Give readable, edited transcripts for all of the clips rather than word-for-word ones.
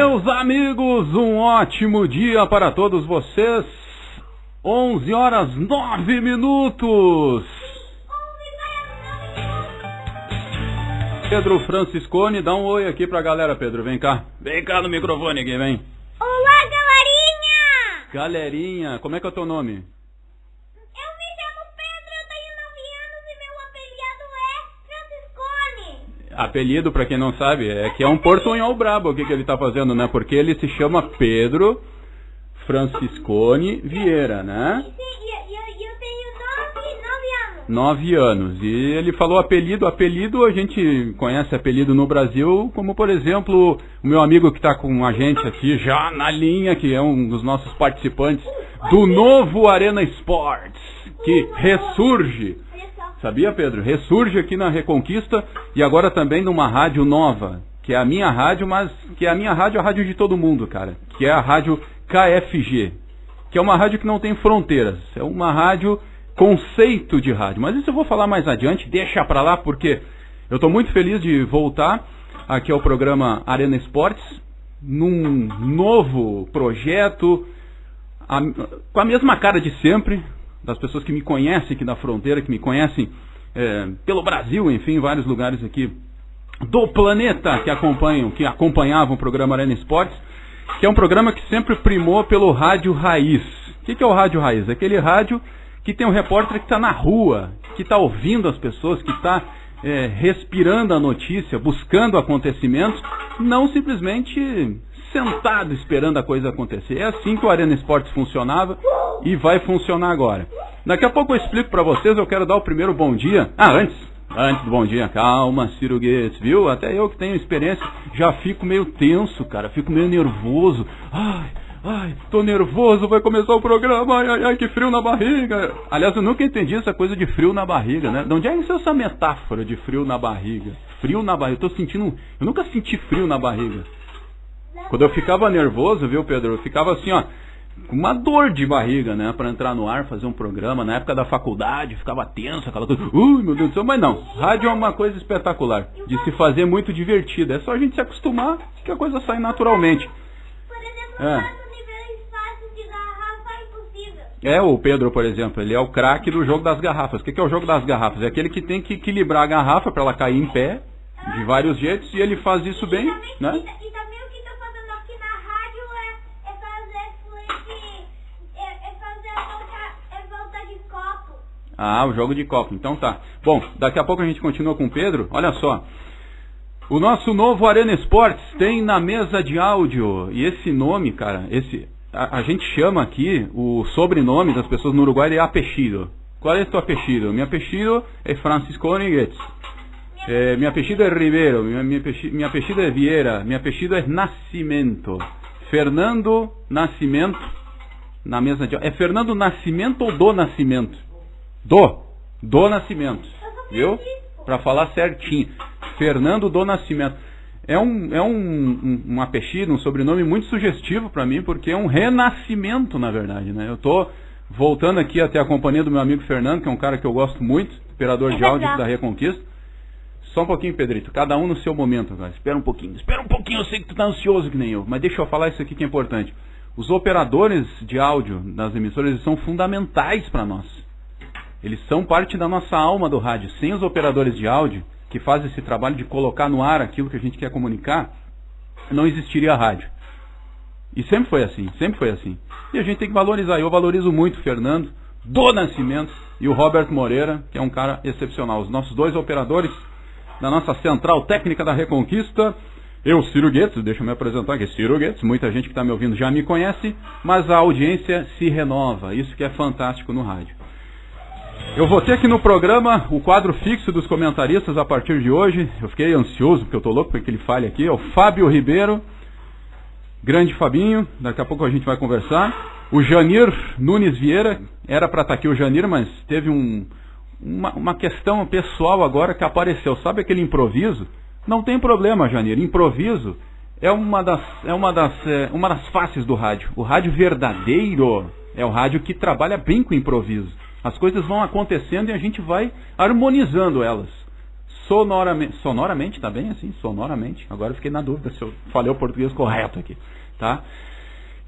Meus amigos, um ótimo dia para todos vocês. 11 horas 9 minutos. Pedro Franciscone, dá um oi aqui pra galera, Pedro. Vem cá. Vem cá no microfone aqui, vem. Olá, galerinha! Galerinha, como é que é o teu nome? Eu me chamo Pedro, eu tenho 9 anos e meu apelido é Franciscone. Apelido, pra quem não sabe, é que é um portunhol brabo o que ele tá fazendo, né? Porque ele se chama Pedro Franciscone Vieira, né? Sim, e eu tenho 9 anos. 9 anos. E ele falou apelido. Apelido, a gente conhece apelido no Brasil, como por exemplo, o meu amigo que está com a gente aqui já na linha, que é um dos nossos participantes do novo Arena Sports, que ressurge. Sabia, Pedro? Ressurge aqui na Reconquista e agora também numa rádio nova, que é a minha rádio, mas que é a minha rádio, a rádio de todo mundo, cara, que é a rádio KFG, que é uma rádio que não tem fronteiras, é uma rádio conceito de rádio, mas isso eu vou falar mais adiante, deixa pra lá, porque eu tô muito feliz de voltar aqui ao programa Arena Esportes, num novo projeto, com a mesma cara de sempre, das pessoas que me conhecem aqui da fronteira, que me conhecem pelo Brasil, enfim, em vários lugares aqui do planeta que acompanhavam o programa Arena Esportes, que é um programa que sempre primou pelo rádio raiz. O que é o rádio raiz? É aquele rádio que tem um repórter que está na rua, que está ouvindo as pessoas, que está respirando a notícia, buscando acontecimentos, não simplesmente sentado esperando a coisa acontecer. É assim que o Arena Esportes funcionava e vai funcionar agora. Daqui a pouco eu explico para vocês, eu quero dar o primeiro bom dia. Antes do bom dia, calma, Ciro Guedes, viu? Até eu que tenho experiência já fico meio tenso, cara, fico meio nervoso. Ai, tô nervoso, vai começar o programa, ai, que frio na barriga. Aliás, eu nunca entendi essa coisa de frio na barriga, né? De onde é que essa metáfora de frio na barriga? Frio na barriga, eu nunca senti frio na barriga. Quando eu ficava nervoso, viu, Pedro, eu ficava assim, ó, com uma dor de barriga, né, pra entrar no ar, fazer um programa. Na época da faculdade, ficava tenso, aquela coisa, meu Deus do céu, mas não, rádio é uma coisa espetacular, de se fazer muito divertida, é só a gente se acostumar que a coisa sai naturalmente. Por exemplo, o Pedro, por exemplo, ele é o craque do jogo das garrafas. O que é o jogo das garrafas? É aquele que tem que equilibrar a garrafa para ela cair em pé, de vários jeitos, e ele faz isso bem, né? E também o que estou fazendo aqui na rádio é fazer volta de copo. Ah, o jogo de copo, então tá. Bom, daqui a pouco a gente continua com o Pedro. Olha só, o nosso novo Arena Esportes tem na mesa de áudio, e esse nome, cara, a gente chama aqui o sobrenome das pessoas no Uruguai de apellido. Qual é o teu apellido? Meu apellido é Franciscone Guedes. Meu apellido é Ribeiro. Meu apellido é Vieira. Meu apellido é Nascimento. Fernando Nascimento. Na mesa de... É Fernando Nascimento ou do Nascimento? Do Nascimento. Viu? Pra falar certinho. Fernando do Nascimento. É um apellido, um sobrenome muito sugestivo para mim, porque é um renascimento, na verdade, né? Eu tô voltando aqui até a companhia do meu amigo Fernando, que é um cara que eu gosto muito, operador de áudio da Reconquista. Só um pouquinho, Pedrito, cada um no seu momento, cara. Espera um pouquinho, eu sei que tu tá ansioso que nem eu, mas deixa eu falar isso aqui que é importante. Os operadores de áudio das emissoras, eles são fundamentais para nós. Eles são parte da nossa alma do rádio. Sem os operadores de áudio, que faz esse trabalho de colocar no ar aquilo que a gente quer comunicar, não existiria a rádio. E sempre foi assim. E a gente tem que valorizar. Eu valorizo muito o Fernando do Nascimento e o Robert Moreira, que é um cara excepcional. Os nossos dois operadores da nossa central técnica da Reconquista. Eu, Ciro Guedes, deixa eu me apresentar aqui, Ciro Guedes. Muita gente que está me ouvindo já me conhece, mas a audiência se renova. Isso que é fantástico no rádio. Eu vou ter aqui no programa o quadro fixo dos comentaristas a partir de hoje. Eu fiquei ansioso, porque eu tô louco para que ele fale aqui. É o Fábio Ribeiro, grande Fabinho, daqui a pouco a gente vai conversar. O Janir Nunes Vieira, era para estar aqui o Janir, mas teve uma questão pessoal agora que apareceu. Sabe aquele improviso? Não tem problema, Janir. Improviso é uma das faces do rádio. O rádio verdadeiro é o rádio que trabalha bem com improviso. As coisas vão acontecendo e a gente vai harmonizando elas. sonoramente, tá bem assim? Sonoramente. Agora eu fiquei na dúvida se eu falei o português correto aqui, tá?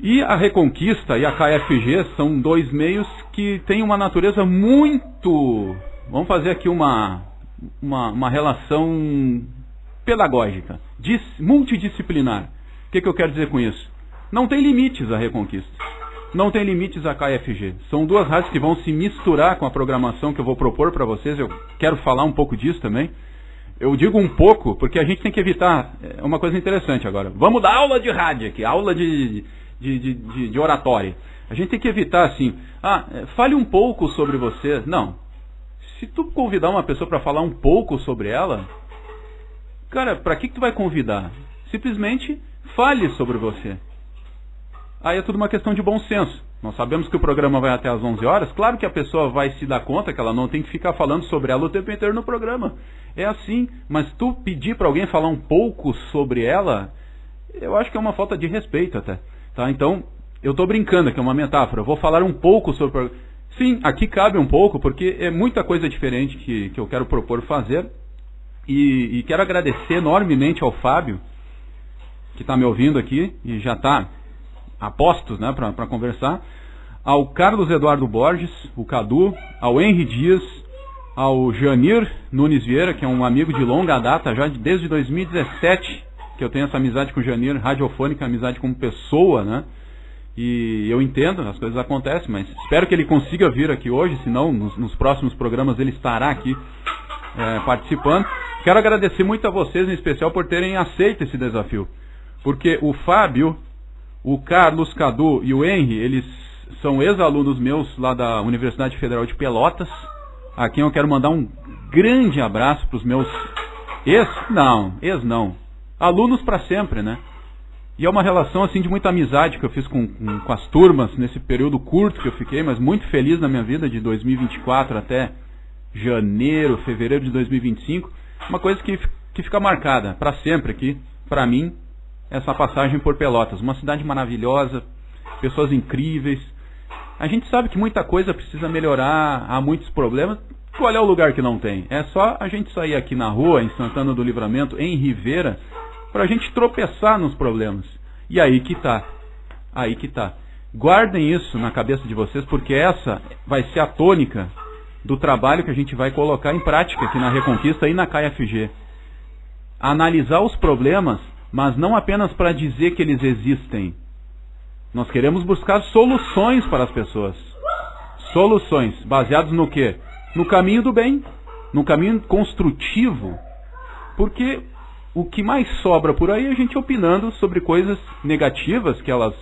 E a Reconquista e a KFG são dois meios que têm uma natureza muito... Vamos fazer aqui uma relação pedagógica, multidisciplinar. O que eu quero dizer com isso? Não tem limites a Reconquista. Não tem limites a KFG. São duas rádios que vão se misturar com a programação que eu vou propor para vocês. Eu quero falar um pouco disso também. Eu digo um pouco porque a gente tem que evitar uma coisa interessante agora. Vamos dar aula de rádio aqui, aula de oratória. A gente tem que evitar assim, fale um pouco sobre você. Não. Se tu convidar uma pessoa para falar um pouco sobre ela, cara, para que tu vai convidar? Simplesmente fale sobre você. Aí é tudo uma questão de bom senso. Nós sabemos que o programa vai até às 11 horas. Claro que a pessoa vai se dar conta que ela não tem que ficar falando sobre ela o tempo inteiro no programa. É assim. Mas tu pedir para alguém falar um pouco sobre ela, eu acho que é uma falta de respeito até. Tá? Então, eu estou brincando aqui, é uma metáfora. Eu vou falar um pouco sobre... Sim, aqui cabe um pouco, porque é muita coisa diferente que eu quero propor fazer. E quero agradecer enormemente ao Fábio, que está me ouvindo aqui e já está a postos, né, para conversar, ao Carlos Eduardo Borges, o Cadu, ao Henry Dias, ao Janir Nunes Vieira, que é um amigo de longa data, já desde 2017, que eu tenho essa amizade com o Janir, radiofônica, amizade como pessoa, né? E eu entendo, as coisas acontecem, mas espero que ele consiga vir aqui hoje, senão nos próximos programas ele estará aqui participando. Quero agradecer muito a vocês, em especial, por terem aceito esse desafio, porque o Fábio, o Carlos, Cadu e o Henry, eles são ex-alunos meus lá da Universidade Federal de Pelotas, a quem eu quero mandar um grande abraço para os meus alunos para sempre, né? E é uma relação assim de muita amizade que eu fiz com as turmas nesse período curto que eu fiquei, mas muito feliz na minha vida, de 2024 até fevereiro de 2025. Uma coisa que fica marcada para sempre aqui, para mim, essa passagem por Pelotas. Uma cidade maravilhosa, pessoas incríveis. A gente sabe que muita coisa precisa melhorar, há muitos problemas. Qual é o lugar que não tem? É só a gente sair aqui na rua, em Santana do Livramento, em Rivera, para a gente tropeçar nos problemas. E aí que tá. Guardem isso na cabeça de vocês, porque essa vai ser a tônica do trabalho que a gente vai colocar em prática aqui na Reconquista e na KFG. Analisar os problemas, mas não apenas para dizer que eles existem. Nós queremos buscar soluções para as pessoas. Soluções, baseadas no quê? No caminho do bem, no caminho construtivo. Porque o que mais sobra por aí é a gente opinando sobre coisas negativas que elas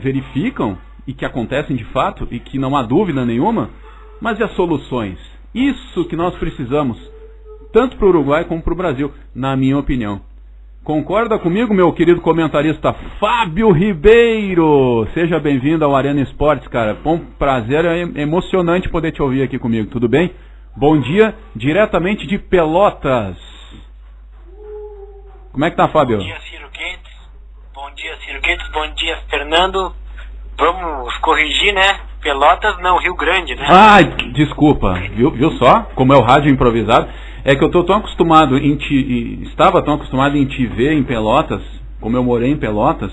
verificam e que acontecem de fato e que não há dúvida nenhuma, mas e as soluções? Isso que nós precisamos, tanto para o Uruguai como para o Brasil, na minha opinião. Concorda comigo, meu querido comentarista Fábio Ribeiro? Seja bem-vindo ao Arena Esportes, cara. Bom prazer, é emocionante poder te ouvir aqui comigo, tudo bem? Bom dia, diretamente de Pelotas. Como é que tá, Fábio? Bom dia, Ciro Guedes. Bom dia, Fernando. Vamos corrigir, né? Pelotas não, Rio Grande, né? Ai, desculpa, viu só? Como é o rádio improvisado. É que eu tô tão acostumado estava tão acostumado em te ver em Pelotas, como eu morei em Pelotas,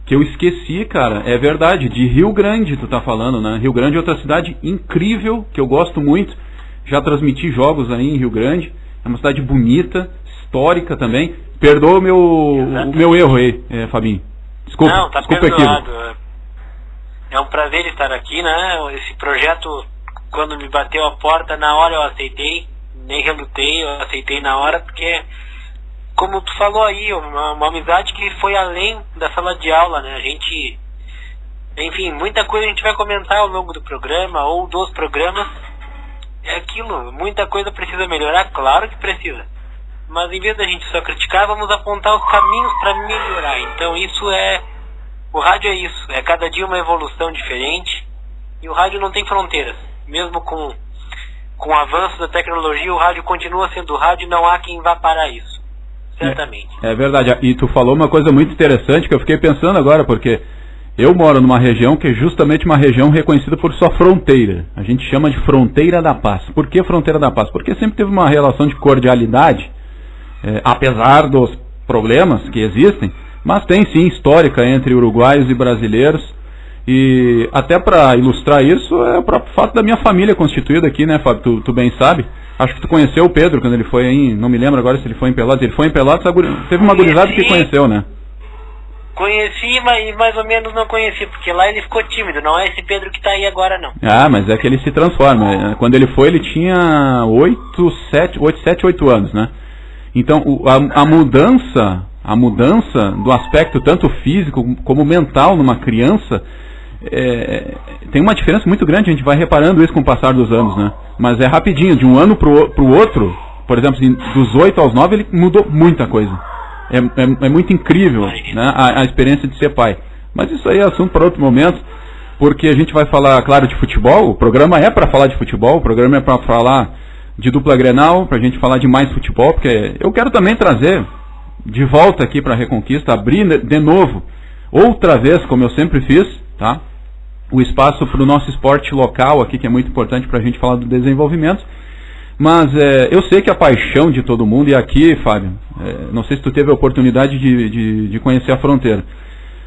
que eu esqueci, cara, é verdade, de Rio Grande tu tá falando, né? Rio Grande é outra cidade incrível, que eu gosto muito, já transmiti jogos aí em Rio Grande, é uma cidade bonita, histórica também. Perdoa o meu erro aí, Fabinho. Desculpa, não, tá desculpa perdoado. É um prazer estar aqui, né? Esse projeto, quando me bateu a porta, na hora eu aceitei. Nem relutei, eu aceitei na hora, porque, como tu falou aí, uma amizade que foi além da sala de aula, né? A gente, enfim, muita coisa a gente vai comentar ao longo do programa, ou dos programas. É aquilo, muita coisa precisa melhorar, claro que precisa. Mas em vez da gente só criticar, vamos apontar os caminhos para melhorar. Então o rádio é isso, é cada dia uma evolução diferente, e o rádio não tem fronteiras, mesmo com o avanço da tecnologia, o rádio continua sendo rádio e não há quem vá parar isso. Certamente. É verdade. E tu falou uma coisa muito interessante que eu fiquei pensando agora, porque Eu moro numa região que é justamente uma região reconhecida por sua fronteira. A gente chama de Fronteira da Paz. Por que Fronteira da Paz? Porque sempre teve uma relação de cordialidade, apesar dos problemas que existem, mas tem sim histórica entre uruguaios e brasileiros. E até para ilustrar isso, é o próprio fato da minha família constituída aqui, né, Fábio? Tu bem sabe. Acho que tu conheceu o Pedro quando ele foi aí, não me lembro agora se ele foi em Pelotas. Ele foi em Pelotas, teve uma gurizada que conheceu, né? Conheci, mas mais ou menos não conheci, porque lá ele ficou tímido, não é esse Pedro que está aí agora, não. Ah, mas é que ele se transforma. Quando ele foi, ele tinha 8 anos, né? Então, a mudança do aspecto tanto físico como mental numa criança, tem uma diferença muito grande, a gente vai reparando isso com o passar dos anos, né? Mas é rapidinho, de um ano pro outro, por exemplo, dos 8 aos 9, ele mudou muita coisa. É muito incrível, né, a experiência de ser pai. Mas isso aí é assunto para outro momento, porque a gente vai falar, claro, de futebol. O programa é para falar de futebol, o programa é para falar de dupla Grenal, para a gente falar de mais futebol, porque eu quero também trazer de volta aqui para a Reconquista, abrir de novo, outra vez, como eu sempre fiz, tá? O espaço para o nosso esporte local aqui, que é muito importante para a gente falar do desenvolvimento. Mas eu sei que a paixão de todo mundo, e aqui, Fábio, não sei se tu teve a oportunidade de conhecer a Fronteira,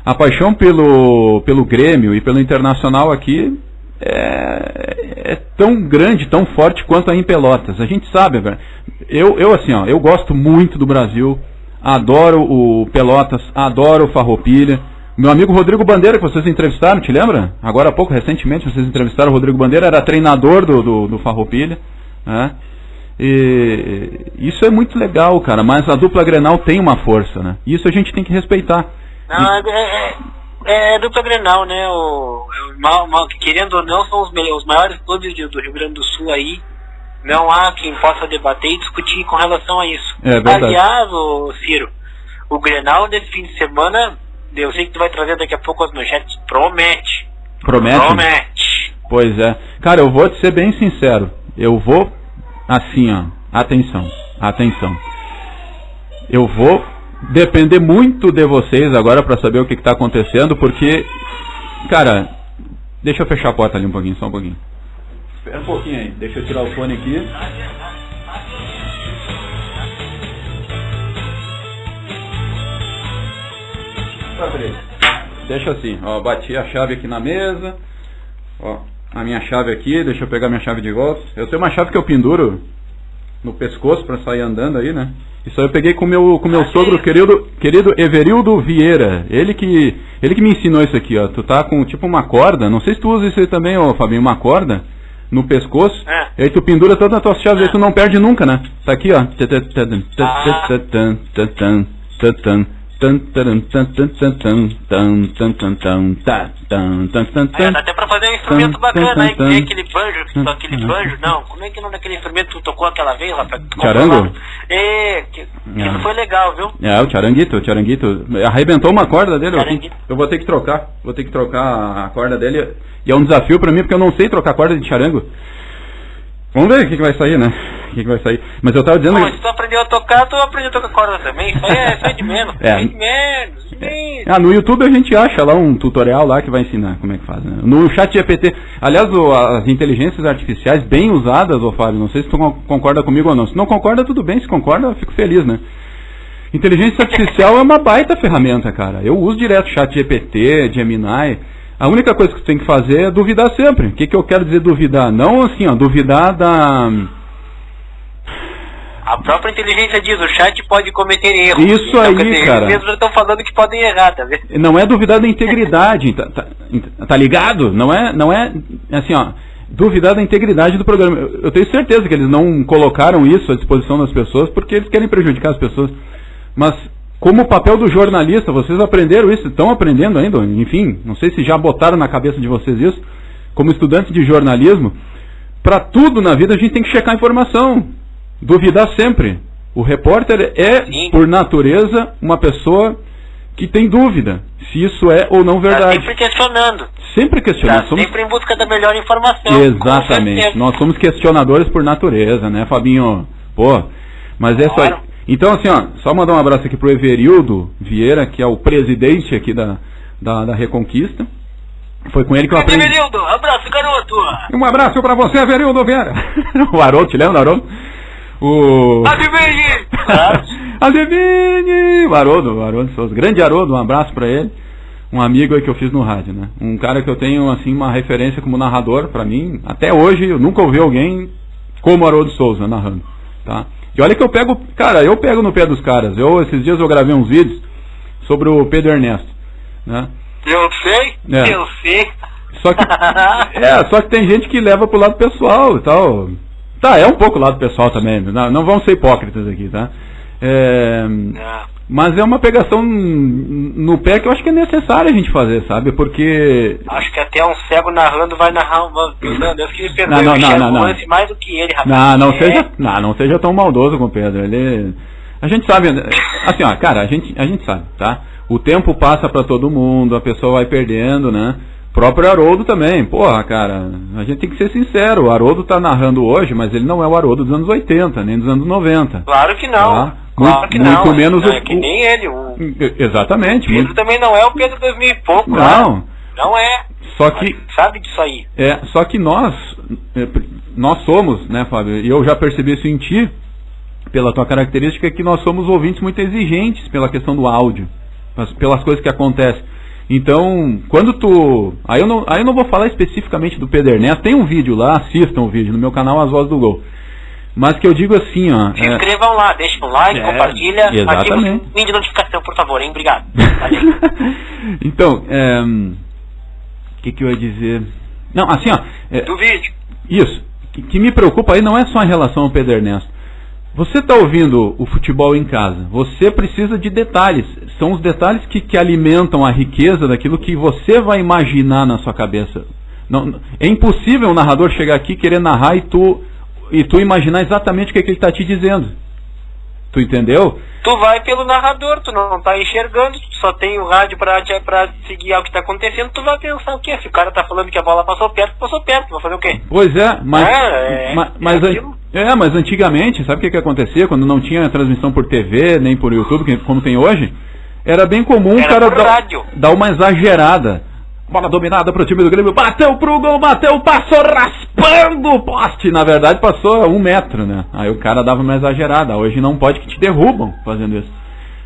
a paixão pelo Grêmio e pelo Internacional aqui é tão grande, tão forte quanto aí em Pelotas. A gente sabe, velho. Eu gosto muito do Brasil, adoro o Pelotas, adoro o Farroupilha. Meu amigo Rodrigo Bandeira, que vocês entrevistaram, te lembra? Agora há pouco, recentemente, vocês entrevistaram o Rodrigo Bandeira, era treinador do Farroupilha. E isso é muito legal, cara, mas a dupla Grenal tem uma força, né? Isso a gente tem que respeitar. Não, é dupla Grenal, né? Querendo ou não, são os maiores clubes do Rio Grande do Sul aí. Não há quem possa debater e discutir com relação a isso. Aliás, Ciro, o Grenal desse fim de semana, eu sei que tu vai trazer daqui a pouco as manchetes, promete. Pois é. Cara, eu vou te ser bem sincero. Eu vou, assim, ó, atenção. Eu vou depender muito de vocês agora para saber o que está acontecendo, porque, cara, deixa eu fechar a porta ali um pouquinho, só um pouquinho. Espera um pouquinho aí, deixa eu tirar o fone aqui. Deixa assim, ó, bati a chave aqui na mesa, ó. A minha chave aqui, deixa eu pegar minha chave de volta. Eu tenho uma chave que eu penduro no pescoço para sair andando aí, né? Isso aí eu peguei com meu sogro querido Everildo Vieira. Ele que me ensinou isso aqui, ó. Tu tá com tipo uma corda, não sei se tu usa isso aí também, ó, Fabinho, uma corda no pescoço. E aí tu pendura todas as tuas chaves, aí tu não perde nunca, né? Tá aqui, ó. Dá até pra fazer um instrumento bacana aí, que tem aquele banjo, não, como é que é o nome daquele instrumento que tu tocou aquela vez, rapaz? Charango? Isso foi legal, viu? O charanguito, arrebentou uma corda dele, eu vou ter que trocar a corda dele, e é um desafio pra mim, porque eu não sei trocar corda de charango. Vamos ver o que vai sair, né? Mas eu tava dizendo... se tu aprendeu a tocar, tu aprendeu a tocar corda também. Isso é de menos. No YouTube a gente acha lá um tutorial lá que vai ensinar como é que faz, né? No ChatGPT. Aliás, as inteligências artificiais bem usadas, ô Fábio, não sei se tu concorda comigo ou não. Se não concorda, tudo bem. Se concorda, eu fico feliz, né? Inteligência artificial é uma baita ferramenta, cara. Eu uso direto ChatGPT, Gemini... A única coisa que tu tem que fazer é duvidar sempre. O que eu quero dizer duvidar? Não assim, ó, duvidar da... A própria inteligência diz, o chat pode cometer erros. Isso então, aí, cara. Eles estão falando que podem errar, tá vendo? Não é duvidar da integridade, tá ligado? Não é assim, ó, duvidar da integridade do programa. Eu tenho certeza que eles não colocaram isso à disposição das pessoas porque eles querem prejudicar as pessoas. Mas... como o papel do jornalista, vocês aprenderam isso, estão aprendendo ainda, enfim, não sei se já botaram na cabeça de vocês isso, como estudantes de jornalismo, para tudo na vida a gente tem que checar a informação, duvidar sempre. O repórter é, por natureza, uma pessoa que tem dúvida se isso é ou não verdade. Sempre questionando. Sempre questionando. Sempre em busca da melhor informação. Exatamente. Nós somos questionadores por natureza, né, Fabinho? Pô, mas é só... Então, assim, ó, só mandar um abraço aqui pro Everildo Vieira, que é o presidente aqui da da Reconquista. Foi com ele que eu Cadê, aprendi. Verildo? Abraço, garoto! Um abraço pra você, Verildo Vieira. O Haroldo, te lembra do Haroldo? Adivinhe! Adivinhe! O Haroldo Souza. Grande Haroldo, um abraço pra ele. Um amigo aí que eu fiz no rádio, né? Um cara que eu tenho, assim, uma referência como narrador, pra mim. Até hoje, eu nunca ouvi alguém como o Haroldo Souza narrando, tá? E olha que eu pego no pé dos caras. Esses dias eu gravei uns vídeos sobre o Pedro Ernesto, né? Eu sei. Só que tem gente que leva pro lado pessoal e tal. Tá, é um pouco lado pessoal também. Não vamos ser hipócritas aqui, tá? Mas é uma pegação no pé que eu acho que é necessário a gente fazer, sabe? Porque... Acho que até um cego narrando vai narrar Deus que me perdoe, não. lance mais do que ele, rapaz. Não seja tão maldoso com o Pedro. A gente sabe, assim, ó, cara, a gente sabe, tá? O tempo passa pra todo mundo, a pessoa vai perdendo, né? O próprio Haroldo também, porra, cara, a gente tem que ser sincero, o Haroldo tá narrando hoje, mas ele não é o Haroldo dos anos 80, nem dos anos 90. Claro que não. Tá? Claro que não. Muito menos é que nem ele. Exatamente. O Pedro também não é o Pedro 2000 e pouco. Não. Não é. Só que... Sabe disso aí. Só que nós somos, né, Fábio, e eu já percebi isso em ti, pela tua característica, que nós somos ouvintes muito exigentes pela questão do áudio, pelas coisas que acontecem. Então, quando tu... Aí eu não vou falar especificamente do Pedro Ernesto, tem um vídeo lá, assistam o vídeo no meu canal As Vozes do Gol. Mas que eu digo assim, ó... Se inscrevam lá, deixem um like, compartilha, ativa o sininho de notificação, por favor, hein? Obrigado. Então, que eu ia dizer? Não, assim, ó... Do vídeo. Isso. Que me preocupa aí não é só em relação ao Pedro Ernesto. Você está ouvindo o futebol em casa, você precisa de detalhes. São os detalhes que alimentam a riqueza daquilo que você vai imaginar na sua cabeça. Não, é impossível um narrador chegar aqui querer narrar e tu imaginar exatamente o que ele está te dizendo. Tu entendeu? Tu vai pelo narrador, tu não tá enxergando, tu só tem o rádio pra seguir o que tá acontecendo, tu vai pensar o quê? Se o cara tá falando que a bola passou perto, vai fazer o quê? Pois é, mas antigamente, sabe o que acontecia quando não tinha transmissão por TV, nem por YouTube, como tem hoje? Era bem comum o cara dar uma exagerada. Bola dominada pro time do Grêmio, bateu pro gol, passou raspando o poste. Na verdade passou a 1 metro, né? Aí o cara dava uma exagerada. Hoje não pode, que te derrubam fazendo isso.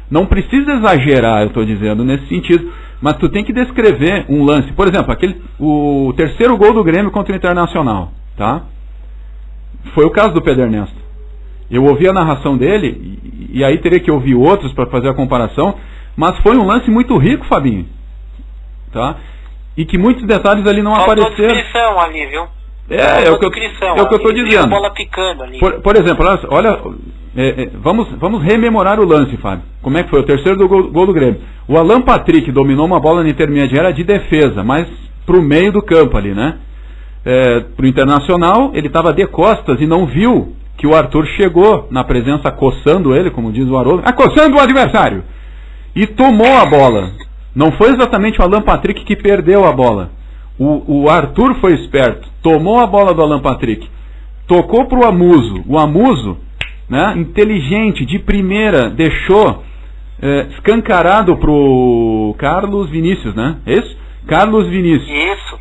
Não precisa exagerar, eu tô dizendo, nesse sentido. Mas tu tem que descrever um lance. Por exemplo, o terceiro gol do Grêmio contra o Internacional, tá? Foi o caso do Pedro Ernesto. Eu ouvi a narração dele, e aí teria que ouvir outros para fazer a comparação, mas foi um lance muito rico, Fabinho. Tá? E que muitos detalhes ali não apareceram. Descrição ali, viu? É o que eu estou dizendo. Bola picando ali. Por exemplo, olha, vamos rememorar o lance, Fábio. Como é que foi? O terceiro gol do Grêmio. O Alan Patrick dominou uma bola na intermediária de defesa, mas pro meio do campo ali, né? Pro Internacional, ele estava de costas e não viu que o Arthur chegou na presença coçando ele, como diz o Haroldo, coçando o adversário, e tomou a bola. Não foi exatamente o Alan Patrick que perdeu a bola. O Arthur foi esperto, tomou a bola do Alan Patrick, tocou pro Amuso. O Amuso, né, inteligente, de primeira, deixou escancarado pro Carlos Vinícius, né? Isso? Carlos Vinícius. Isso.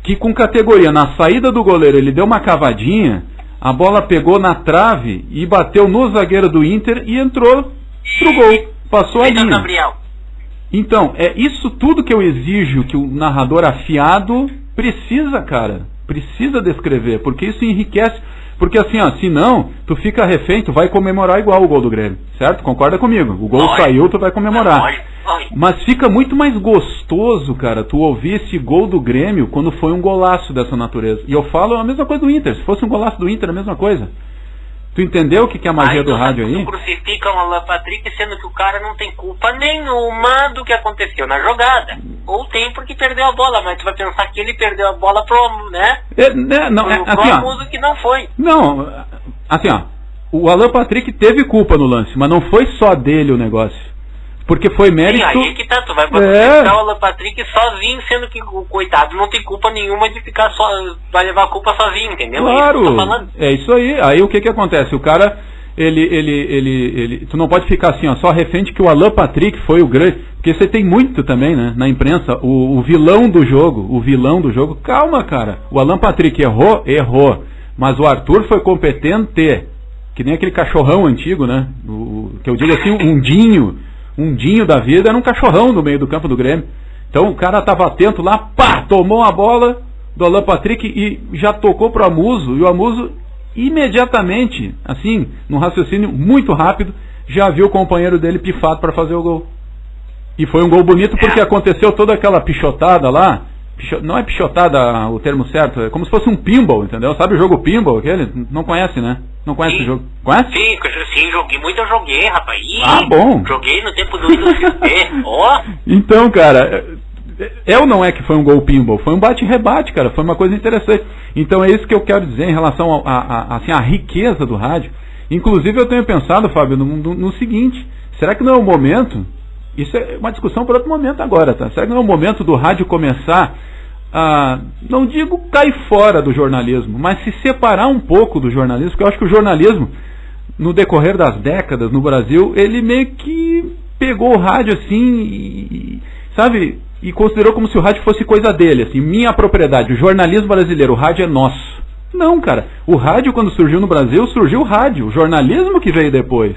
Que com categoria, na saída do goleiro, ele deu uma cavadinha, a bola pegou na trave e bateu no zagueiro do Inter e entrou pro gol. Passou a linha. Gabriel. Então, é isso tudo que eu exijo que o narrador afiado precisa, cara. Precisa descrever, porque isso enriquece. Porque assim, ó, se não, tu fica refém, tu vai comemorar igual o gol do Grêmio, certo? Concorda comigo? O gol saiu, tu vai comemorar. Mas fica muito mais gostoso, cara, tu ouvir esse gol do Grêmio quando foi um golaço dessa natureza. E eu falo a mesma coisa do Inter. Se fosse um golaço do Inter, a mesma coisa. Tu entendeu o que é a magia do rádio aí? Crucificam o Alan Patrick, sendo que o cara não tem culpa nenhuma do que aconteceu na jogada. Ou tem porque perdeu a bola, mas tu vai pensar que ele perdeu a bola pro, né? Pro Amuso que não foi. Não, assim, ó, o Alan Patrick teve culpa no lance, mas não foi só dele o negócio. Porque foi mérito... Sim, aí que tá, tu vai botar o Alan Patrick sozinho, sendo que o coitado não tem culpa nenhuma de ficar só, vai levar a culpa sozinho, entendeu? Claro, é isso aí. Aí o que acontece? O cara, tu não pode ficar assim, ó, só refém de que o Alan Patrick foi o grande, porque você tem muito também, né, na imprensa, o vilão do jogo, calma, cara, o Alan Patrick errou, mas o Arthur foi competente, que nem aquele cachorrão antigo, né, que eu digo assim, um dinho da vida, era um cachorrão no meio do campo do Grêmio, então o cara tava atento lá, pá, tomou a bola do Alan Patrick e já tocou pro Amuso, e o Amuso imediatamente, assim, num raciocínio muito rápido, já viu o companheiro dele pifado para fazer o gol. E foi um gol bonito porque aconteceu toda aquela pichotada lá, não é pichotada o termo certo, é como se fosse um pinball, entendeu? Sabe o jogo pinball aquele? Não conhece, né? Não conhece o jogo. Conhece? Sim, eu joguei, rapaz. Bom. Joguei no tempo do Windows XP, ó. Então, cara, não é que foi um gol pinball, foi um bate-rebate, cara, foi uma coisa interessante. Então é isso que eu quero dizer em relação assim, à riqueza do rádio. Inclusive eu tenho pensado, Fábio, no seguinte, será que não é o momento, isso é uma discussão para outro momento agora, tá? Será que não é o momento do rádio começar a, não digo cair fora do jornalismo, mas se separar um pouco do jornalismo, porque eu acho que o jornalismo, no decorrer das décadas no Brasil, ele meio que pegou o rádio assim, sabe, e considerou como se o rádio fosse coisa dele, assim, minha propriedade, o jornalismo brasileiro, o rádio é nosso. Não, cara, o rádio quando surgiu no Brasil, surgiu o rádio, o jornalismo que veio depois.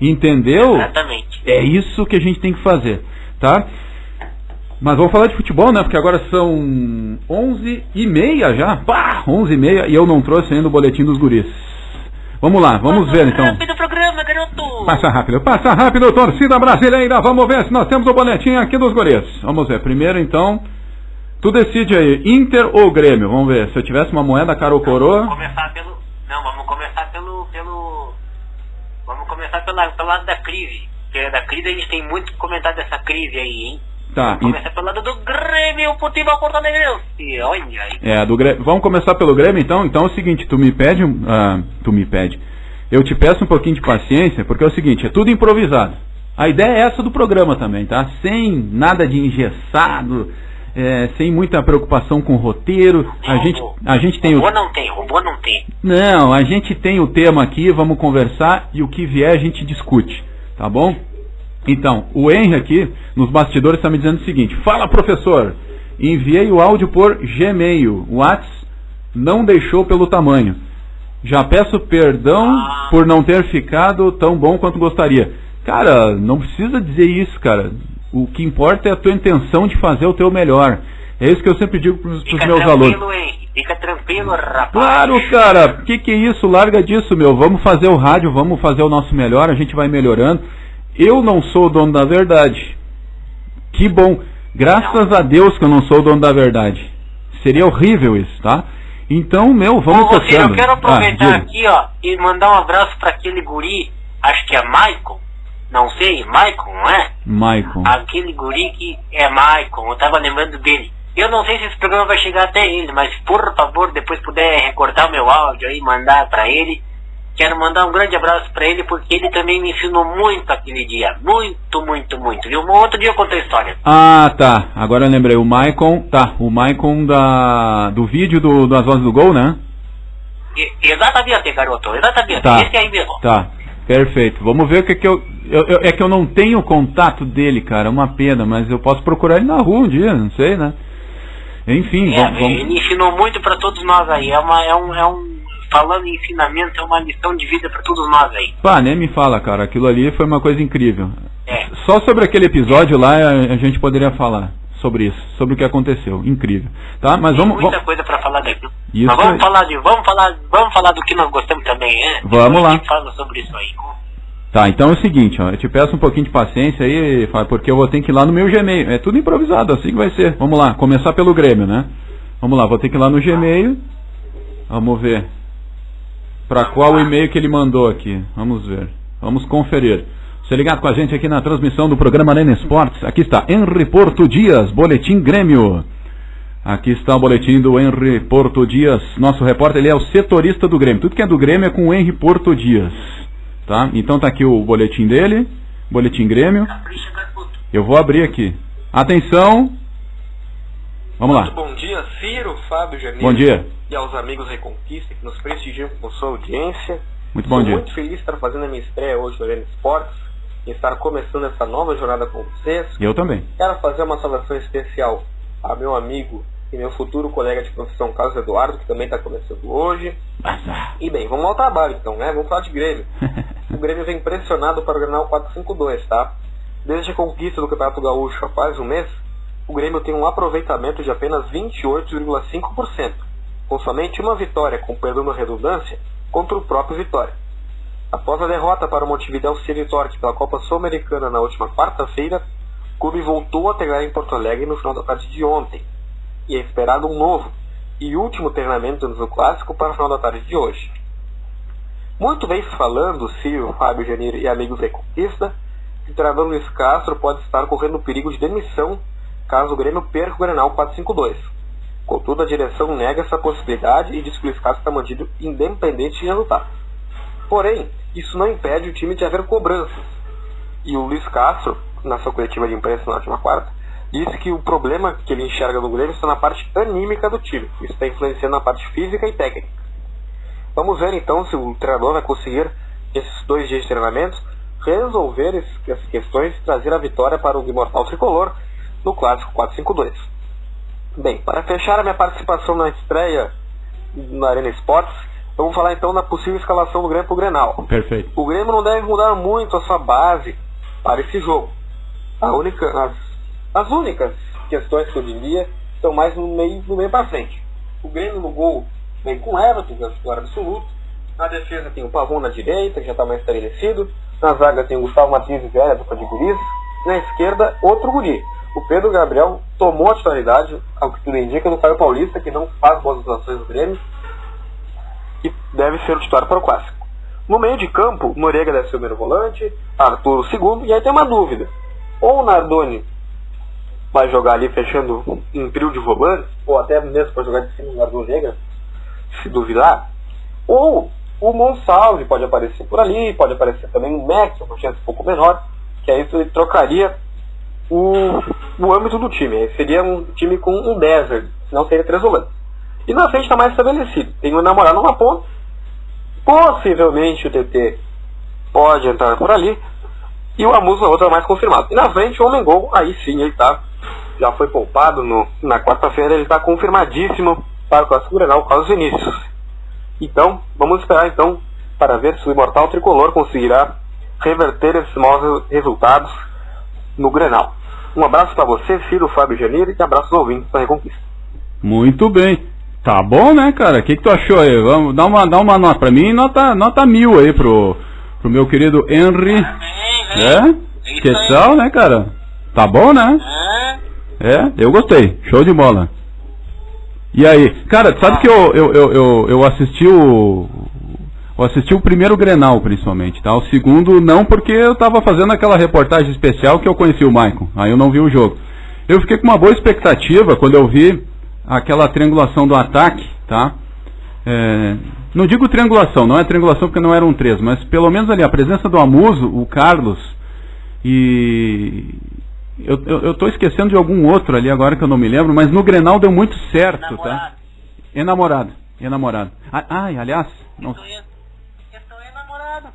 Entendeu? Exatamente. É isso que a gente tem que fazer, tá? Mas vamos falar de futebol, né? Porque agora são 11h30 já, pá, 11h30 e eu não trouxe ainda o boletim dos guris. Vamos lá, vamos ver então. Rápido programa, garoto. Passa rápido, torcida brasileira. Vamos ver se nós temos o boletim aqui dos guris. Vamos ver, primeiro então, tu decide aí, Inter ou Grêmio? Vamos ver, se eu tivesse uma moeda cara ou coroa. Vamos começar pelo lado da crise. Porque da crise a gente tem muito que comentar dessa crise aí, hein? Tá. Vamos começar pelo lado do Grêmio, futebol porto-alegrense. Olha aí. Do Grêmio. Vamos começar pelo Grêmio então? Então é o seguinte, tu me pede, eu te peço um pouquinho de paciência, porque é o seguinte, é tudo improvisado. A ideia é essa do programa também, tá? Sem nada de engessado, sem muita preocupação com o roteiro. A gente tem robô não tem. Não, a gente tem o tema aqui, vamos conversar e o que vier a gente discute, tá bom? Então, o Henry aqui, nos bastidores, está me dizendo o seguinte, fala professor, enviei o áudio por Gmail, o WhatsApp não deixou pelo tamanho. Já peço perdão por não ter ficado tão bom quanto gostaria. Cara, não precisa dizer isso, cara. O que importa é a tua intenção de fazer o teu melhor. É isso que eu sempre digo para os meus alunos. Fica tranquilo, rapaz. Claro, cara. Que é isso? Larga disso, meu. Vamos fazer o rádio, vamos fazer o nosso melhor, a gente vai melhorando. Eu não sou o dono da verdade. Que bom. Graças a Deus que eu não sou o dono da verdade. Seria horrível isso, tá? Então, vamos tocando. Eu quero aproveitar aqui, ó, e mandar um abraço para aquele guri, acho que é Maicon. Não sei, Maicon, não é? Maicon. Aquele guri que é Maicon, eu tava lembrando dele. Eu não sei se esse programa vai chegar até ele, mas por favor, depois puder recortar o meu áudio aí, mandar pra ele. Quero mandar um grande abraço pra ele, porque ele também me ensinou muito aquele dia. Muito, muito, muito. E um outro dia eu contei a história. Ah, tá. Agora eu lembrei. O Maicon, tá. O Maicon do vídeo das Vozes do Gol, né? Exatamente, garoto. Exatamente. Tá. Esse aí mesmo. Tá. Perfeito. Vamos ver o que é que eu não tenho contato dele, cara. Uma pena, mas eu posso procurar ele na rua um dia, não sei, né? Enfim, vamos... Ele ensinou muito pra todos nós aí. Falando em ensinamento, é uma lição de vida pra todos nós aí. Pá, nem me fala, cara. Aquilo ali foi uma coisa incrível. Só sobre aquele episódio lá a gente poderia falar sobre isso, sobre o que aconteceu. Incrível. Tá? Mas vamos... Muita coisa pra falar daqui. Isso. Mas vamos falar do que nós gostamos também, né? Vamos lá. A gente fala sobre isso aí. Tá, então é o seguinte, ó, eu te peço um pouquinho de paciência aí, porque eu vou ter que ir lá no meu Gmail. É tudo improvisado, assim que vai ser. Vamos lá, começar pelo Grêmio, né? Vamos lá, vou ter que ir lá no Gmail. Vamos ver. Para qual e-mail que ele mandou aqui? Vamos ver. Vamos conferir. Você ligado com a gente aqui na transmissão do programa Arena Esportes. Aqui está Henry Porto Dias, Boletim Grêmio. Aqui está o boletim do Henry Porto Dias. Nosso repórter, ele é o setorista do Grêmio. Tudo que é do Grêmio é com o Henry Porto Dias. Tá? Então tá aqui o boletim dele. Boletim Grêmio. Eu vou abrir aqui. Atenção. Vamos lá. Muito bom dia, Ciro, Fábio, Jamil. Bom dia. E aos amigos Reconquista que nos prestigiam com sua audiência. Muito bom dia. Estou muito feliz de estar fazendo a minha estreia hoje no Arena Esportes e estar começando essa nova jornada com vocês. Eu também. Quero fazer uma saudação especial a meu amigo e meu futuro colega de profissão, Carlos Eduardo, que também está começando hoje. E bem, vamos ao trabalho então, né? Vamos falar de Grêmio. O Grêmio vem pressionado para o Grenal 4-5-2, tá? Desde a conquista do Campeonato Gaúcho há quase um mês, o Grêmio tem um aproveitamento de apenas 28,5%, com somente uma vitória, com perdão da redundância, contra o próprio Vitória. Após a derrota para o Montevideo City Torque pela Copa Sul-Americana na última quarta-feira, o clube voltou a treinar em Porto Alegre no final da tarde de ontem, e é esperado um novo e último treinamento no Clássico para o final da tarde de hoje. Muito bem se falando, Ciro, Fábio Janir e amigos Reconquista, que o treinador Luiz Castro pode estar correndo perigo de demissão caso o Grêmio perca o Grenal 4-5-2. Contudo, a direção nega essa possibilidade e diz que o Luiz Castro está mantido independente de resultado. Porém, isso não impede o time de haver cobranças. E o Luiz Castro, na sua coletiva de imprensa na última quarta, disse que o problema que ele enxerga no Grêmio está na parte anímica do time. Isso está influenciando na parte física e técnica. Vamos ver então se o treinador vai conseguir, esses 2 dias de treinamento, resolver essas questões e trazer a vitória para o imortal tricolor no Clássico 4-5-2. Bem, para fechar a minha participação na estreia na Arena Esportes, vamos falar então da possível escalação do Grêmio para o Grenal. Perfeito. O Grêmio não deve mudar muito a sua base para esse jogo. As únicas questões que eu diria estão mais no meio para frente. O Grêmio no gol vem com Everton, que é o titular absoluto. Na defesa tem o Pavão na direita, que já está mais estabelecido. Na zaga tem o Gustavo Martins e Velha, dupla de guris. Na esquerda, outro guri. O Pedro Gabriel tomou a titularidade, ao que tudo indica, do Caio Paulista, que não faz boas atuações do Grêmio, e deve ser o titular para o Clássico. No meio de campo, Noriega deve ser o primeiro volante, Arthur o segundo, e aí tem uma dúvida. Ou o Nardoni vai jogar ali fechando um trio de volantes, ou até mesmo para jogar de cima do Arthur Negra, se duvidar, ou o Monsalve pode aparecer por ali, pode aparecer também o Max, uma chance um pouco menor, que aí ele trocaria o âmbito do time. Aí seria um time com um 10, senão seria 3 volantes. E na frente está mais estabelecido. Tem o Namorado numa ponta, possivelmente o TT pode entrar por ali, e o Amuso na outra mais confirmado. E na frente o Homem-Gol, aí sim ele tá, já foi poupado na quarta-feira, ele está confirmadíssimo para o Clássico Grenal, Carlos Vinícius. Então, vamos esperar então para ver se o imortal tricolor conseguirá reverter esses maus resultados no Grenal. Um abraço para você, Ciro, Fábio Janir, e abraços aos ouvintes da Reconquista. Muito bem. Tá bom, né, cara? O que tu achou aí? Vamos dar uma nota pra mim, nota 1000 aí pro meu querido Henry. Que tal, né, cara? Tá bom, né? Eu gostei. Show de bola. E aí? Cara, sabe que eu assisti o primeiro Grenal, principalmente, tá? O segundo não, porque eu tava fazendo aquela reportagem especial que eu conheci o Maicon. Aí eu não vi o jogo. Eu fiquei com uma boa expectativa quando eu vi aquela triangulação do ataque, tá? Não digo triangulação, não é triangulação porque não eram 3, mas pelo menos ali a presença do Amuso, o Carlos, e eu tô esquecendo de algum outro ali agora que eu não me lembro, mas no Grenal deu muito certo, tá? Enamorado. Aliás, não... Estou enamorado.